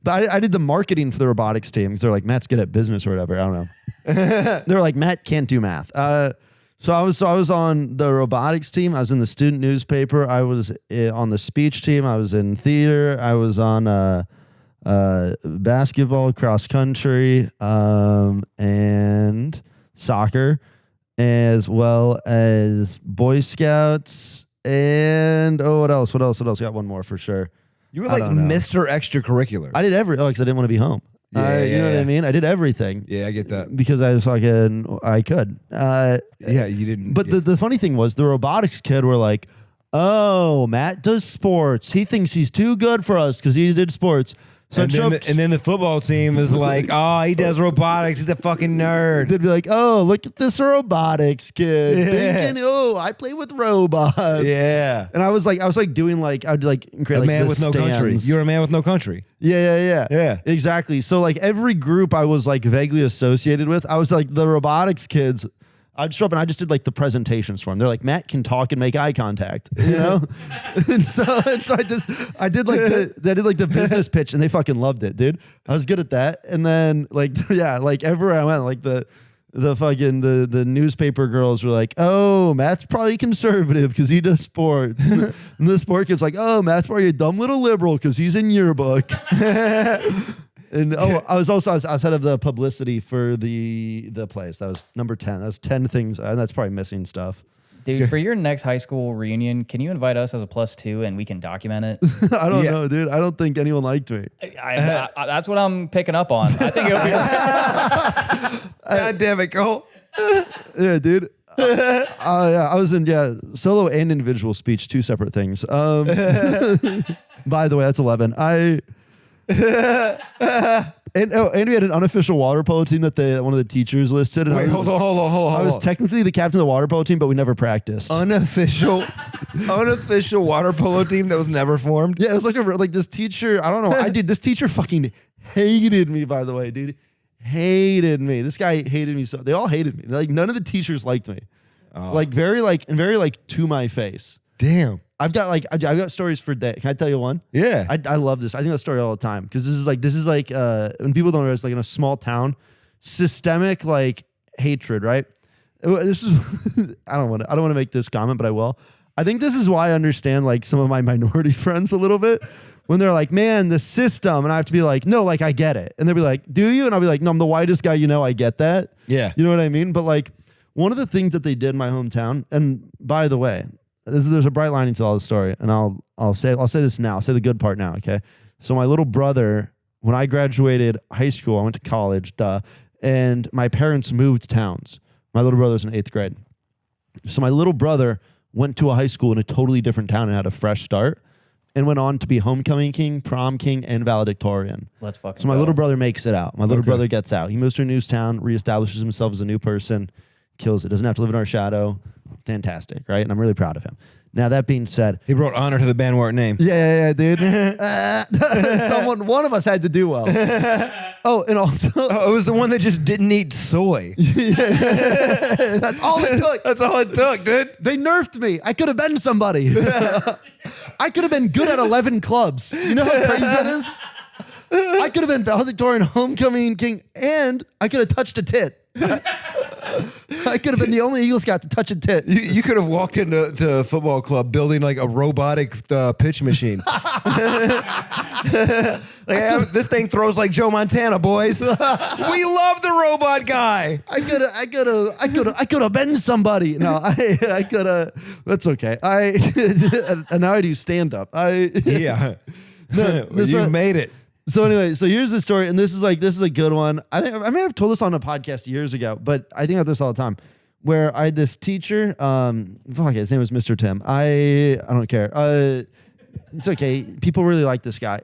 I did the marketing for the robotics team because they're like, Matt's good at business or whatever. I don't know. They're like, Matt can't do math. So I was on the robotics team. I was in the student newspaper. I was on the speech team. I was in theater. I was on basketball, cross country, and soccer, as well as Boy Scouts. And what else? What else? Got one more for sure. You were like Mr. Extracurricular. I did because I didn't want to be home. You know what I mean? I did everything. Yeah, I get that. Because I was fucking, I could. Yeah, you didn't. But the funny thing was, the robotics kid were like, oh, Matt does sports. He thinks he's too good for us because he did sports. So and then the football team is like, oh, he does robotics. He's a fucking nerd. They'd be like, oh, look at this robotics kid. Thinking, oh, I play with robots. Yeah. And I was doing I'd create A man the with no country. stands. You're a man with no country. Yeah. Exactly. So every group I was vaguely associated with, I was like the robotics kids. I'd show up and I just did the presentations for them. They're like, Matt can talk and make eye contact, you know? and so I did the business pitch and they fucking loved it, dude. I was good at that. And then everywhere I went, the newspaper girls were like, oh, Matt's probably conservative because he does sports. And the sport kid's like, oh, Matt's probably a dumb little liberal because he's in yearbook. And I was head of the publicity for the place. That was number 10. That was 10 things, and that's probably missing stuff. Dude, for your next high school reunion, can you invite us as a +2 and we can document it? I don't know, dude. I don't think anyone liked me. That's what I'm picking up on. I think it'll be. God damn it, Cole. Yeah, dude. I was in solo and individual speech, 2 separate things. By the way, that's 11. And we had an unofficial water polo team that one of the teachers listed. Wait, hold on. I was technically the captain of the water polo team, but we never practiced. Unofficial water polo team that was never formed. Yeah, it was this teacher. I don't know. This teacher fucking hated me. By the way, dude, hated me. This guy hated me so. They all hated me. None of the teachers liked me. Very to my face. Damn. I've got stories for days. Can I tell you one? Yeah. I love this. I think that story all the time because this is when people don't realize in a small town, systemic hatred, right? This is I don't want to make this comment, but I will. I think this is why I understand some of my minority friends a little bit when they're like, man, the system, and I have to be like, no, I get it, and they'll be like, do you? And I'll be like, no, I'm the whitest guy, I get that. Yeah. You know what I mean? But one of the things that they did in my hometown, and by the way, there's a bright lining to all the story, and I'll say this now. I'll say the good part now, okay? So my little brother, when I graduated high school, I went to college, and my parents moved towns. My little brother was in 8th grade. So my little brother went to a high school in a totally different town and had a fresh start, and went on to be homecoming king, prom king, and valedictorian. Let's fucking So my go. little brother makes it out. My little brother gets out. He moves to a new town, reestablishes himself as a new person, kills it. Doesn't have to live in our shadow. Fantastic, right? And I'm really proud of him. Now, that being said, He brought honor to the Banwart name. yeah, dude. One of us had to do well. Oh, and also, Oh, it was the one that just didn't eat soy. that's all it took. That's all it took, dude. They nerfed me. I could have been somebody. I could have been good at 11 clubs. You know how crazy that is? I could have been valedictorian, homecoming king, and I could have touched a tit. I could have been the only Eagle Scout to touch a tit. You could have walked into the football club building like a robotic pitch machine. This thing throws like Joe Montana, boys. We love the robot guy. I could have been somebody. No, I could have. That's okay. And now I do stand up. Yeah. No, You've made it. So anyway, so here's the story, and this is a good one. I may have told this on a podcast years ago, but I think about this all the time. Where I had this teacher, his name was Mr. Tim. I don't care. It's okay. People really like this guy.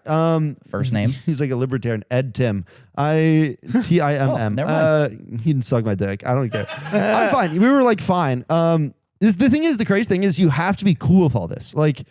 First name? He's like a libertarian. Ed Tim. Timm. Oh, never mind. He didn't suck my dick. I don't care. I'm fine. We were like fine. The crazy thing is you have to be cool with all this. Like,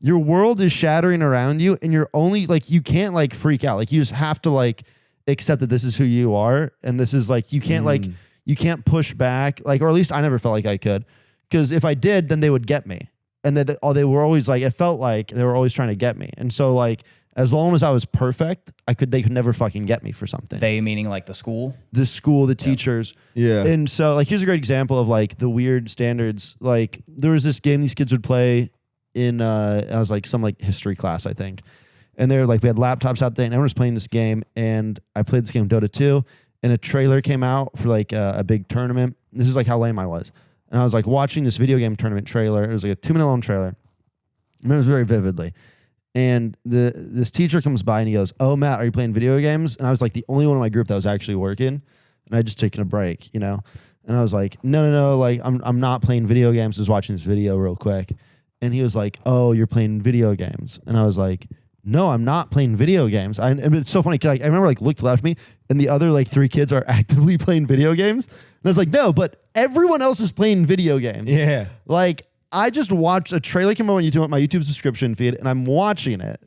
your world is shattering around you, and you're only like, you can't like freak out. Like, you just have to like accept that this is who you are, and this is like, you can't like, you can't push back. Like, or at least I never felt like I could, because if I did, then they would get me, and then they were always like, it felt like they were always trying to get me, and so like, as long as I was perfect, they could never fucking get me for something. They meaning like the school, the teachers. Yeah. And so like, here's a great example of like the weird standards. Like, there was this game these kids would play in I was like some like history class, I think, and they're like, we had laptops out there and everyone was playing this game, and I played this game Dota 2, and a trailer came out for like a big tournament. This is like how lame I was, and I was like watching this video game tournament trailer. It was like a 2-minute long trailer. I remember it very vividly, and this teacher comes by and he goes, "Oh, Matt, are you playing video games?" And I was like the only one in my group that was actually working, and I had just taken a break, you know, and I was like, no, like I'm not playing video games. I was watching this video real quick. And he was like, "Oh, you're playing video games." And I was like, "No, I'm not playing video games." And it's so funny, 'cause like, I remember like looked left at me, and the other like 3 kids are actively playing video games. And I was like, "No, but everyone else is playing video games." Yeah. Like, I just watched a trailer come out on YouTube, my YouTube subscription feed, and I'm watching it.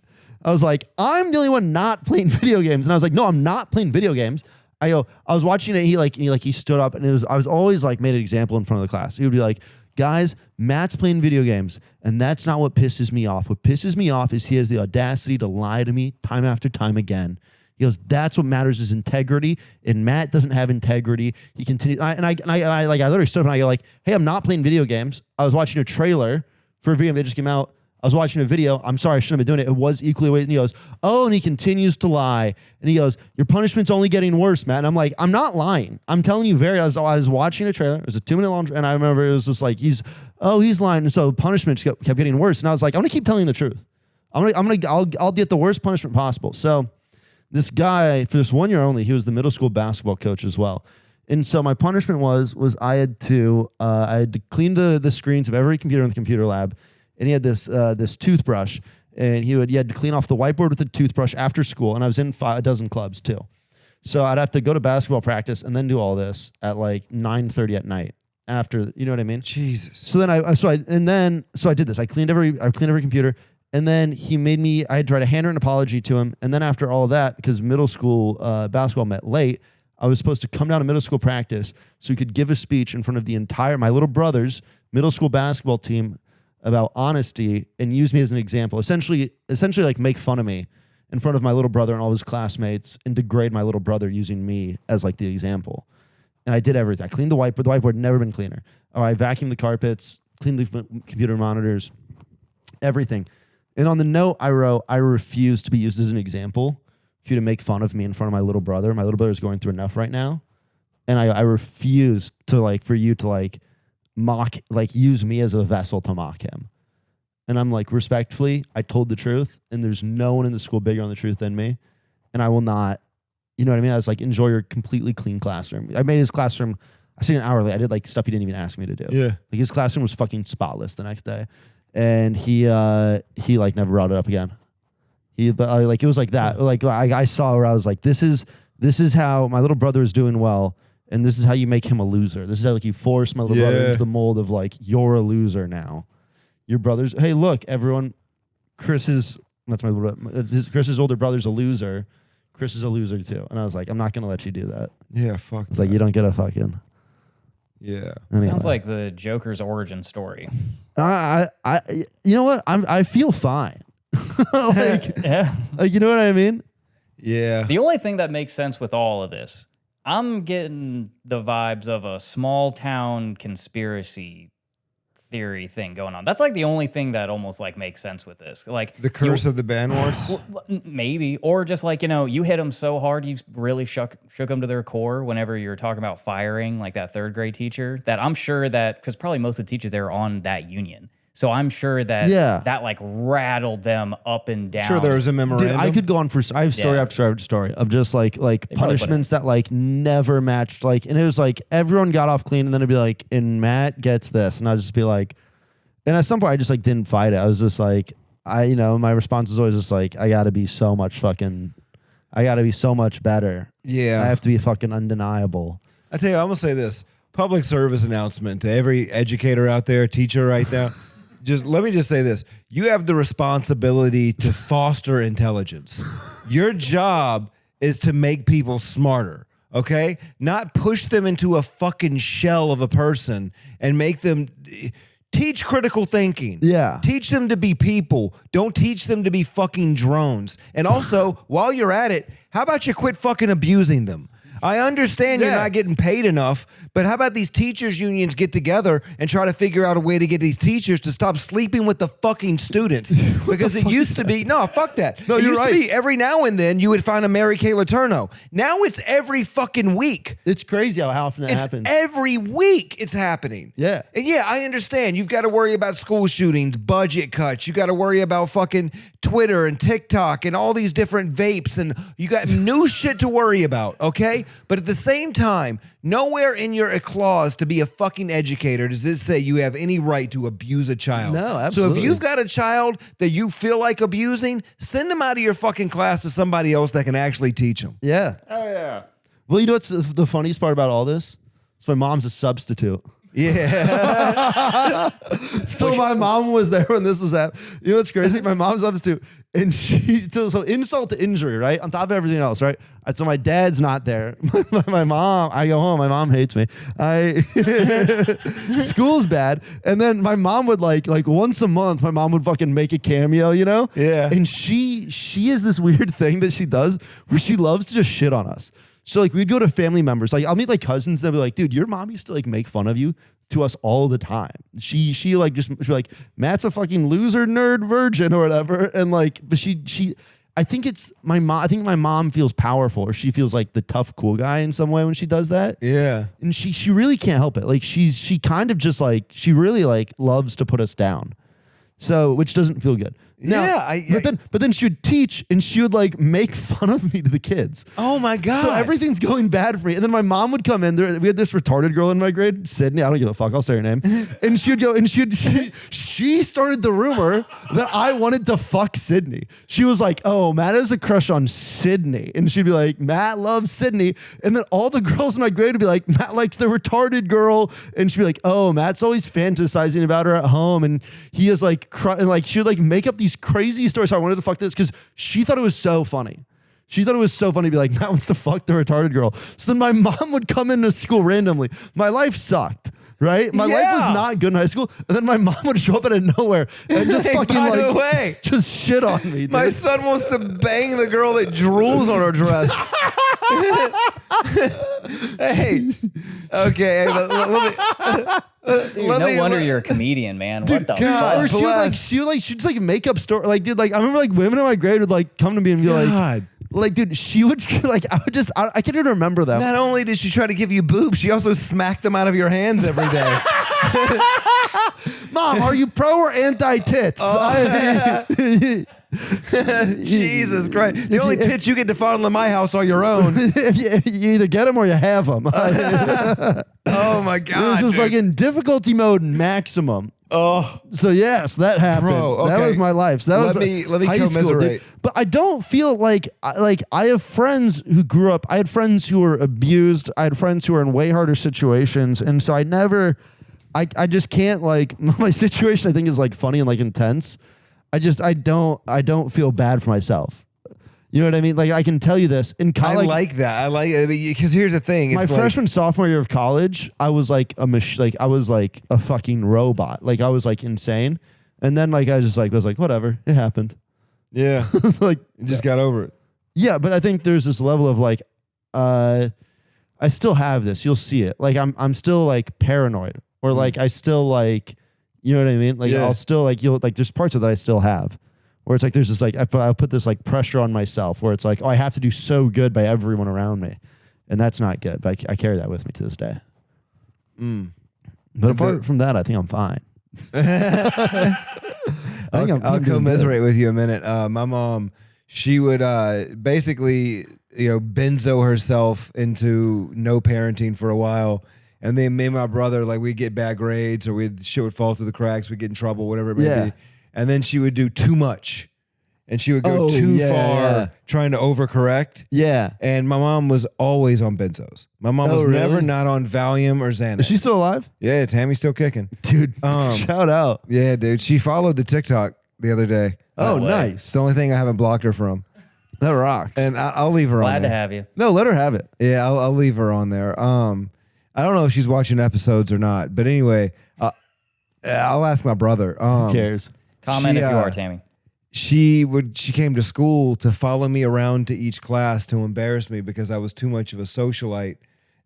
I was like, I'm the only one not playing video games. And I was like, "No, I'm not playing video games." I was watching it. He stood up, and I was always like made an example in front of the class. He would be like, "Guys, Matt's playing video games, and that's not what pisses me off. What pisses me off is he has the audacity to lie to me time after time again." He goes, "That's what matters is integrity, and Matt doesn't have integrity." He continues, I literally stood up and I go like, "Hey, I'm not playing video games. I was watching a trailer for a video game that just came out. I was watching a video. I'm sorry, I shouldn't have been doing it. It was equally weighted." And he goes, "Oh," and he continues to lie. And he goes, "Your punishment's only getting worse, Matt." And I'm like, "I'm not lying. I'm telling you I was watching a trailer. It was a 2-minute long, and I remember it was just like, he's lying." And so punishment just kept getting worse. And I was like, I'm going to keep telling the truth. I'll get the worst punishment possible. So this guy, for this 1 year only, he was the middle school basketball coach as well. And so my punishment was I had to clean the screens of every computer in the computer lab. And he had this toothbrush, and he had to clean off the whiteboard with a toothbrush after school. And I was in a dozen clubs too, so I'd have to go to basketball practice and then do all this at like 9:30 at night after. You know what I mean? Jesus. So then I did this. I cleaned every computer, and then he made me. I had to write a handwritten apology to him. And then after all of that, because middle school basketball met late, I was supposed to come down to middle school practice so he could give a speech in front of my little brother's middle school basketball team about honesty, and use me as an example. Essentially like make fun of me in front of my little brother and all his classmates, and degrade my little brother using me as like the example. And I did everything. I cleaned the whiteboard. The whiteboard had never been cleaner. I vacuumed the carpets, cleaned the computer monitors, everything. And on the note, I wrote, "I refuse to be used as an example for you to make fun of me in front of my little brother. My little brother is going through enough right now. And I refuse to for you to mock, use me as a vessel to mock him." And I'm like, respectfully, I told the truth, and there's no one in the school bigger on the truth than me, and I will not, you know what I mean? I was like, enjoy your completely clean classroom. I made his classroom, I stayed an hour late. I did stuff he didn't even ask me to do. Yeah. His classroom was fucking spotless the next day, and he never brought it up again. It was like that. I saw where I was like, this is how my little brother is doing well. And this is how you make him a loser. This is how you force my little brother into the mold of you're a loser now. Your brother's, hey, look, everyone, Chris's older brother's a loser. Chris is a loser too. And I was like, I'm not going to let you do that. Yeah, fuck. It's like, you don't get a fucking. Yeah. Anyway. Sounds like the Joker's origin story. You know what? I feel fine. Yeah. Like, you know what I mean? Yeah. The only thing that makes sense with all of this, I'm getting the vibes of a small town conspiracy theory thing going on. That's like the only thing that almost like makes sense with this. Like The curse of the Banwarts. maybe, or just like, you hit them so hard, you really shook them to their core whenever you're talking about firing like that third grade teacher, that I'm sure that, because probably most of the teachers there are on that union. So I'm sure that that like rattled them up and down. Sure, there was a memorandum. Dude, I could go on for. I have story Yeah. after story after story of just like punishments that like never matched. Like, and it was like everyone got off clean, and then it'd be like, and Matt gets this, and I'd just be like, and at some point I just like didn't fight it. I was just like, my response is always just like, I got to be so much better. Yeah. I have to be fucking undeniable. I tell you, I'm gonna say this public service announcement to every educator out there, teacher right now. Let me just say this. You have the responsibility to foster intelligence. Your job is to make people smarter, okay? Not push them into a fucking shell of a person and make them teach critical thinking. Yeah. Teach them to be people. Don't teach them to be fucking drones. And also, while you're at it, how about you quit fucking abusing them? I understand you're not getting paid enough, but how about these teachers unions get together and try to figure out a way to get these teachers to stop sleeping with the fucking students? Because it used to be, no, fuck that. No, it you're used right. to be every now and then you would find a Mary Kay Letourneau. Now it's every fucking week. It's crazy how often that It's happens. every week it's happening. Yeah. And yeah, I understand. You've got to worry about school shootings, budget cuts. You got to worry about fucking Twitter and TikTok and all these different vapes, and you got new shit to worry about, okay? But at the same time, nowhere in your clause to be a fucking educator does it say you have any right to abuse a child. No, So absolutely. if you've got a child that you feel like abusing, send them out of your fucking class to somebody else that can actually teach them. Yeah. Oh, yeah. Well, you know what's the funniest part about all this? So my mom's a substitute. Yeah. So my mom was there when this was happening. You know what's crazy? My mom's a substitute, and so insult to injury, right? On top of everything else, right? So my dad's not there. My mom, I go home. My mom hates me. School's bad, and then my mom would like once a month. My mom would fucking make a cameo, you know? Yeah. And she is this weird thing that she does where she loves to just shit on us. So like we'd go to family members, like I'll meet like cousins, they'll be like, dude, your mom used to like make fun of you to us all the time. She like just be like, Matt's a fucking loser, nerd, virgin, or whatever. And like, but I think it's my mom. I think my mom feels powerful, or she feels like the tough, cool guy in some way when she does that. Yeah. And she really can't help it. Like she kind of just like, she really like loves to put us down. So, which doesn't feel good. Now, Yeah, but then she would teach and she would like make fun of me to the kids. Oh my God. So everything's going bad for me. And then my mom would come in. We had this retarded girl in my grade, Sydney. I don't give a fuck. I'll say her name. And she would go, and she started the rumor that I wanted to fuck Sydney. She was like, oh, Matt has a crush on Sydney. And she'd be like, Matt loves Sydney. And then all the girls in my grade would be like, Matt likes the retarded girl. And she'd be like, oh, Matt's always fantasizing about her at home. And he is like, and like, she would like make up these crazy stories. So I wanted to fuck this because she thought it was so funny. She thought it was so funny to be like, Matt wants to fuck the retarded girl. So then my mom would come into school randomly. My life sucked, right? My life was not good in high school. And then my mom would show up out of nowhere and just fucking by like, the way, just shit on me, dude. my son wants to bang the girl that drools on her dress. Hey, okay. Hey, Dude, no wonder you're a comedian, man. What the God, or fuck? she'd just like make up story. Like, dude, like I remember like women in my grade would like come to me and be like, dude, she would like, I can't even remember them. Not only did she try to give you boobs, she also smacked them out of your hands every day. Mom, are you pro or anti tits? Jesus Christ. The only tits you get to fondle in my house are your own. You either get them or you have them. Oh my This God. was dude. fucking difficulty mode maximum. Oh, So yes, that happened. Bro, That okay. was my life. So that Let was me high school, commiserate. dude. But I don't feel like I have friends who grew up. I had friends who were abused. I had friends who were in way harder situations, and so I never. I just can't like my situation. I think is like funny and like intense. I don't feel bad for myself. You know what I mean? Like, I can tell you this. In I college, like that. I like it because here's the thing. It's my like, freshman, sophomore year of college, I was like I was like a fucking robot. Like, I was like insane. And then like I just like was like, whatever, it happened. yeah, It's like, you just got over it. yeah, but I think there's this level of like, I still have this. You'll see it. Like I'm still like paranoid, or like I still like, you know what I mean? Like Yeah. I'll still like there's parts of that I still have, where it's like there's this like I'll put this like pressure on myself, where it's like, oh, I have to do so good by everyone around me, and that's not good. But I carry that with me to this day. But apart from that, I think I'm fine. I'll commiserate with you a minute. My mom, she would basically, benzo herself into no parenting for a while. And then me and my brother, like, we'd get bad grades, or shit would fall through the cracks, we'd get in trouble, whatever it may be. And then she would do too much. And she would go too far trying to overcorrect. Yeah. And my mom was always on benzos. My mom was never not on Valium or Xanax. Is she still alive? Yeah, Tammy's still kicking. Dude, shout out. Yeah, dude. She followed the TikTok the other day. Oh, way. nice. It's the only thing I haven't blocked her from. That rocks. And I'll leave her on Glad to there. have you. No, let her have it. Yeah, I'll leave her on there. I don't know if she's watching episodes or not. But anyway, I'll ask my brother. Who cares? Comment she, if you are, Tammy. She came to school to follow me around to each class to embarrass me because I was too much of a socialite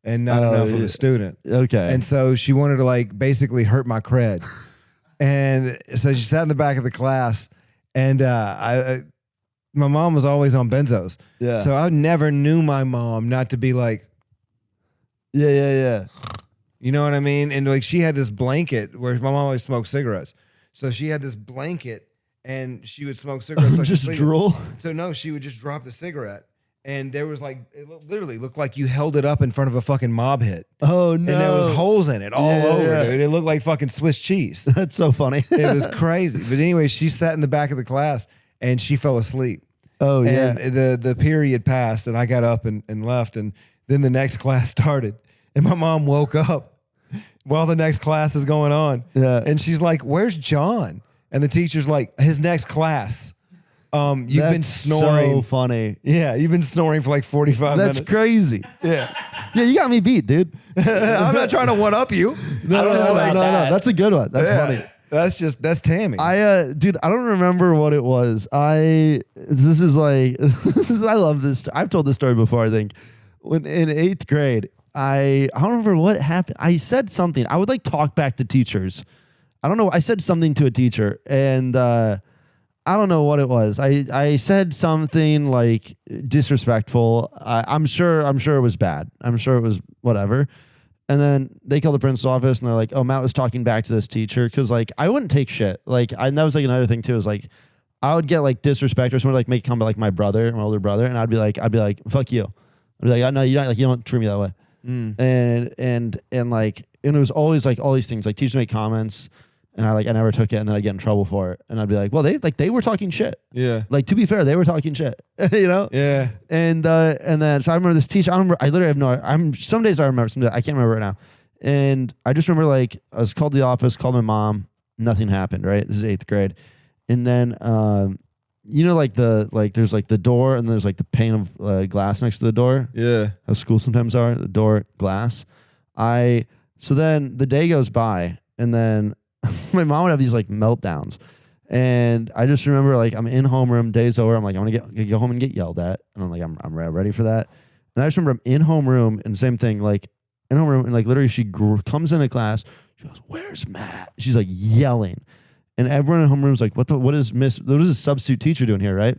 and not enough of a student. Okay. And so she wanted to like basically hurt my cred. And so she sat in the back of the class, and my mom was always on benzos. Yeah. So I never knew my mom not to be like, yeah. you know what I mean? And like she had this blanket where my mom always smoked cigarettes. So she had this blanket and she would smoke cigarettes. Like Just drool. So no, she would just drop the cigarette. And there was like, literally looked like you held it up in front of a fucking mob hit. Oh, no. And there was holes in it all over, dude. It looked like fucking Swiss cheese. That's so funny. It was crazy. But anyway, she sat in the back of the class and she fell asleep. Oh, yeah. And the period passed and I got up and left. And then the next class started. And my mom woke up while the next class is going on. Yeah. And she's like, "Where's John?" And the teacher's like, "His next class." You've been snoring. So funny. Yeah, you've been snoring for like 45 That's minutes. crazy. Yeah. Yeah, you got me beat, dude. I'm not trying to one up you. No. that. That's a good one. That's funny. That's Tammy. Dude, I don't remember what it was. I love this. I've told this story before, I think. When in 8th grade, I don't remember what happened. I said something. I would like talk back to teachers. I don't know. I said something to a teacher, and I don't know what it was. I said something like disrespectful. I'm sure it was bad. I'm sure it was whatever. And then they called the principal's office, and they're like, "Oh, Matt was talking back to this teacher," because like I wouldn't take shit. Like that was like another thing too. Is like I would get like disrespect, or someone would like make a comment like my older brother, and I'd be like, "Fuck you." I'd be like, "No, you don't treat me that way." And it was always like all these things. Like teachers make comments, and I never took it, and then I'd get in trouble for it, and I'd be like, "Well, they were talking shit." Yeah. Like to be fair, they were talking shit. You know. Yeah. And then so I remember this teacher. I literally have no. Some days I remember. Some days I can't remember right now. And I just remember like I was called to the office, called my mom. Nothing happened. Right. This is 8th grade, and then there's like the door, and there's like the pane of glass next to the door. Yeah. How schools sometimes are, the door glass. So then the day goes by, and then my mom would have these like meltdowns. And I just remember like I'm in homeroom, day's over. I'm like, I'm gonna go home and get yelled at. And I'm like, I'm ready for that. And I just remember I'm in homeroom, and same thing, like in homeroom, and like literally she comes into class. She goes, "Where's Matt?" She's like yelling. And everyone in homeroom is like, what is this substitute teacher doing here, right?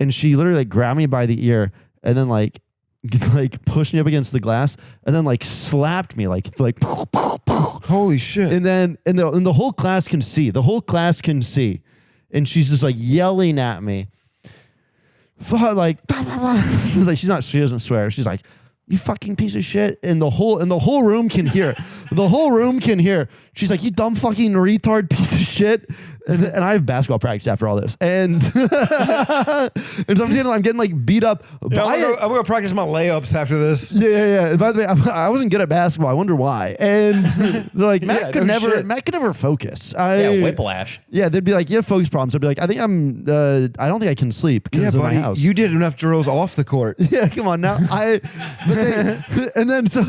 And she literally like grabbed me by the ear and then like pushed me up against the glass and then like slapped me like Holy shit. and then and the whole class can see. The whole class can see. And she's just like yelling at me. Like she doesn't swear. She's like, "You fucking piece of shit." And the whole room can hear. The whole room can hear. she's like, you dumb fucking retard piece of shit. And I have basketball practice after all this. And, and so I'm getting like beat up. Yeah, I'm going to practice my layups after this. Yeah. By the way, I wasn't good at basketball. I wonder why. And they're like, Matt could never focus. Whiplash. Yeah, they'd be like, you have focus problems. I'd be like, I don't think I can sleep because of my house. You did enough drills off the court. Yeah, come on now. And then so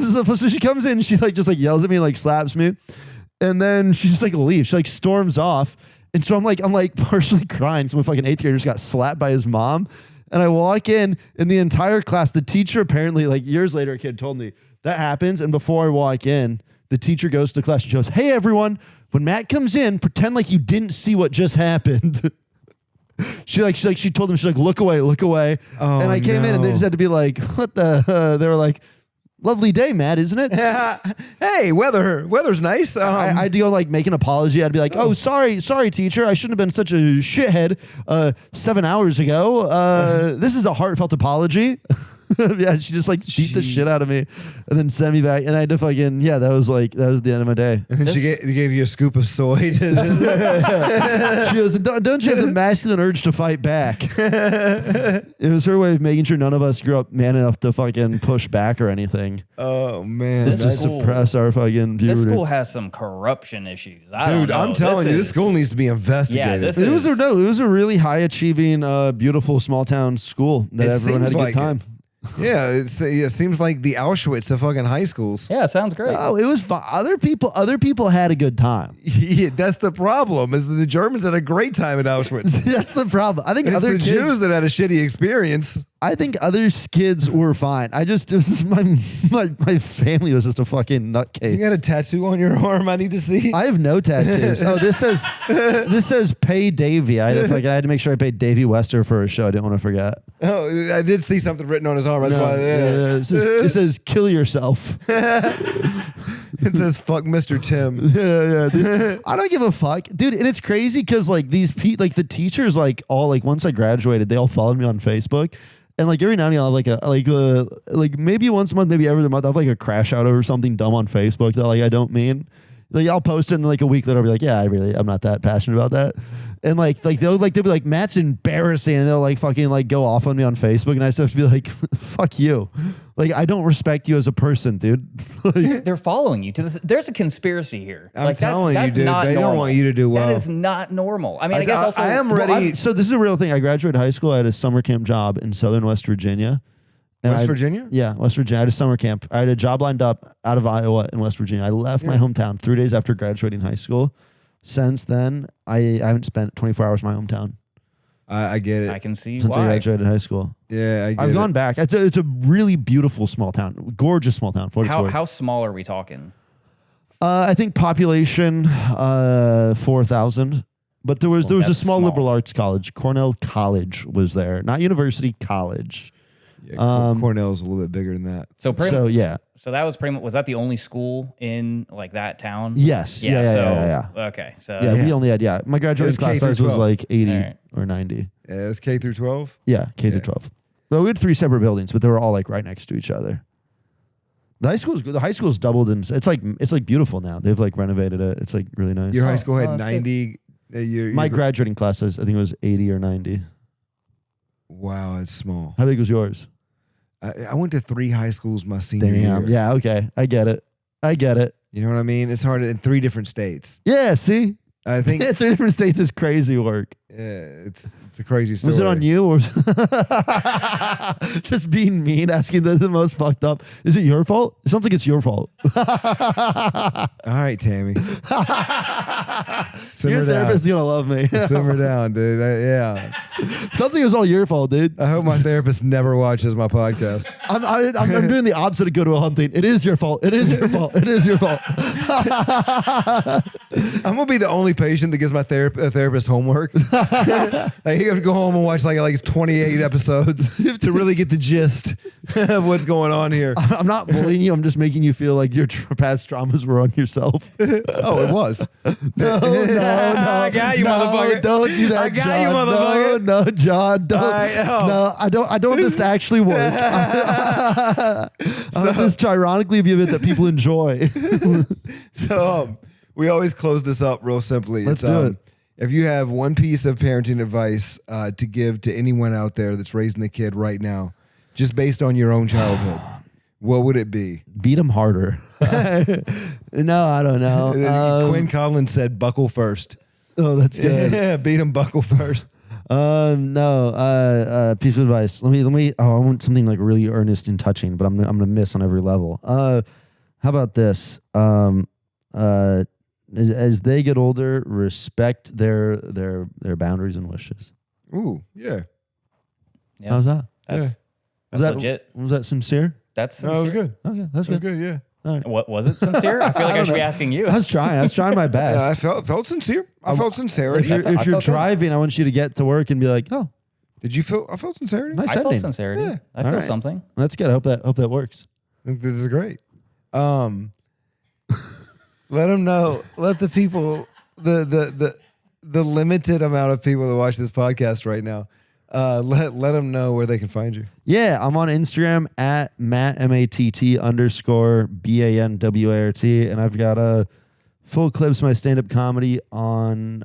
she comes in and she like just like yells at me, like slaps me. And then she just like leaves. She like storms off. And so I'm like partially crying. Some fucking 8th grader just got slapped by his mom. And I walk in the entire class, the teacher apparently, like years later, a kid told me that happens. And before I walk in, the teacher goes to the class and she goes, hey, everyone, when Matt comes in, pretend like you didn't see what just happened. She told them, she's like, look away. Oh, and I came in and they just had to be like, what the, they were like, lovely day, Matt, isn't it? Hey, weather's nice. I had to go like make an apology. I'd be like, oh, sorry, teacher. I shouldn't have been such a shithead 7 hours ago. This is a heartfelt apology. Yeah, she just like beat the shit out of me and then sent me back. And I had to fucking, that was the end of my day. And then she gave you a scoop of soy. She goes, don't you have the masculine urge to fight back? It was her way of making sure none of us grew up man enough to fucking push back or anything. Oh, man. Just to suppress our fucking puberty. This school has some corruption issues. Dude, I'm telling you, this school needs to be investigated. Yeah, It was a really high achieving, beautiful small town school that everyone had a good time. Yeah, it seems like the Auschwitz of fucking high schools. Yeah, it sounds great. Oh, it was fun. Other people had a good time. Yeah, that's the problem. Is the Germans had a great time at Auschwitz. That's the problem. I think It's other the kids, Jews that had a shitty experience. I think other kids were fine. It was just my family was just a fucking nutcase. You got a tattoo on your arm I need to see? I have no tattoos. Oh, this says pay Davey. I had to make sure I paid Davey Wester for a show. I didn't want to forget. Oh, I did see something written on his arm. That's why. Yeah. It says kill yourself. It says fuck Mr. Tim. Yeah, dude. I don't give a fuck, dude. And it's crazy because like the teachers all once I graduated, they all followed me on Facebook. And like every now and then I'll have like maybe once a month, maybe every other month, I'll have like a crash out over something dumb on Facebook that like I don't mean. Like I'll post it and like a week later I'll be like, yeah, I'm not that passionate about that. And they'll be like, Matt's embarrassing, and they'll like fucking like go off on me on Facebook, and I just have to be like, fuck you. Like I don't respect you as a person, dude. They're following you to this. There's a conspiracy here. I'm telling you, dude. Not they normal. don't want you to do well. That is not normal. I mean, I guess also I am ready. So this is a real thing. I graduated high school. I had a summer camp job in southern West Virginia. West Virginia? Yeah, West Virginia. I had a summer camp. I had a job lined up out of Iowa in West Virginia. I left my hometown 3 days after graduating high school. Since then, I haven't spent 24 hours in my hometown. I get it. I can see Since I why. graduated high school. Yeah, I get I've gone back. It's a really beautiful small town. Gorgeous small town. How small are we talking? I think population 4,000. But there was a That's small small. liberal arts college. Cornell College was there. Not university, college. Yeah, Cornell's a little bit bigger than that. So yeah. So that was pretty much, was that the only school in like that town? Yes. Yeah. Okay. So We only had, my graduating class size was like 80 Right. or 90. Yeah, it was K through 12. Yeah, K through 12. Well, we had 3 separate buildings, but they were all like right next to each other. The high school's doubled, and it's like beautiful now. They've like renovated it. It's like really nice. Your high school had that's 90. My graduating class, I think it was 80 or 90. Wow, it's small. How big was yours? I went to 3 high schools my senior Damn. year. Yeah. Okay. I get it. You know what I mean? It's hard in 3 different states. Yeah. See, I think 3 different states is crazy work. it's a crazy story. Was it on you or just being mean, asking the most fucked up? Is it your fault? It sounds like it's your fault. All right, Tammy. Simmer Your down. therapist is gonna love me. Simmer down, dude. Yeah. Sounds like it was all your fault, dude. I hope my therapist never watches my podcast. I'm doing the opposite of Good Will Hunting. It is your fault. It is your fault. It is your fault. I'm gonna be the only patient that gives my therapist homework. Like, you have to go home and watch like 28 episodes to really get the gist of what's going on here. I'm not bullying you. I'm just making you feel like your past traumas were on yourself. Oh, it was. No, I got you, motherfucker. Don't do that. I got John. you, motherfucker. No, John, don't. No, I don't want this to actually work. I want this to ironically be a bit that people enjoy. So We always close this up real simply. Let's do it. If you have one piece of parenting advice to give to anyone out there that's raising a kid right now, just based on your own childhood, what would it be? Beat them harder. No, I don't know. Quinn Collins said, "Buckle first." Oh, that's good. Yeah, beat them, buckle first. No. Piece of advice. Let me. Oh, I want something like really earnest and touching, but I'm gonna miss on every level. How about this? As they get older, respect their boundaries and wishes. Ooh, yeah. Yeah. How's that? That's Was that legit. Was that sincere? That's No, sincere. it was good. Okay, that's That was good. good, yeah. What was it sincere? I feel like I should be asking you. I was trying my best. I felt sincere. I felt sincerity. If you're, I if you're felt good. driving, I want you to get to work and be like, "Oh, Did you feel? I felt sincerity. nice I felt ending. sincerity. Yeah. I feel All right. something. That's good. I hope that works." I think this is great. Let them know. Let the people, the limited amount of people that watch this podcast right now, let them know where they can find you. Yeah, I'm on Instagram at Matt MATT_BANWART, and I've got full clips of my stand-up comedy on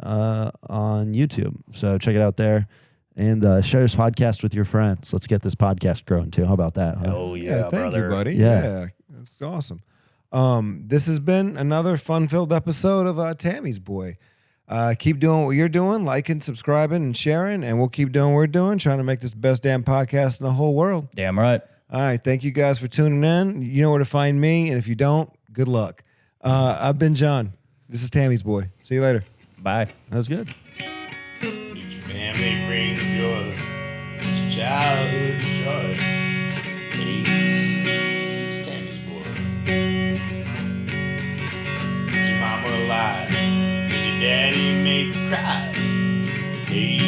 YouTube. So check it out there, and share this podcast with your friends. Let's get this podcast growing too. How about that? Huh? Oh yeah, thank brother. you, buddy. Yeah. That's awesome. This has been another fun-filled episode of Tammy's Boy. Keep doing what you're doing, liking, subscribing, and sharing, and we'll keep doing what we're doing, trying to make this the best damn podcast in the whole world. Damn right. All right, thank you guys for tuning in. You know where to find me, and if you don't, good luck. I've been John. This is Tammy's Boy. See you later. Bye. That was good. Did your family bring joy? Was your childhood destroyed? Hey, it's Tammy's boy. Did your mama lie? Did your daddy make you cry? Hey,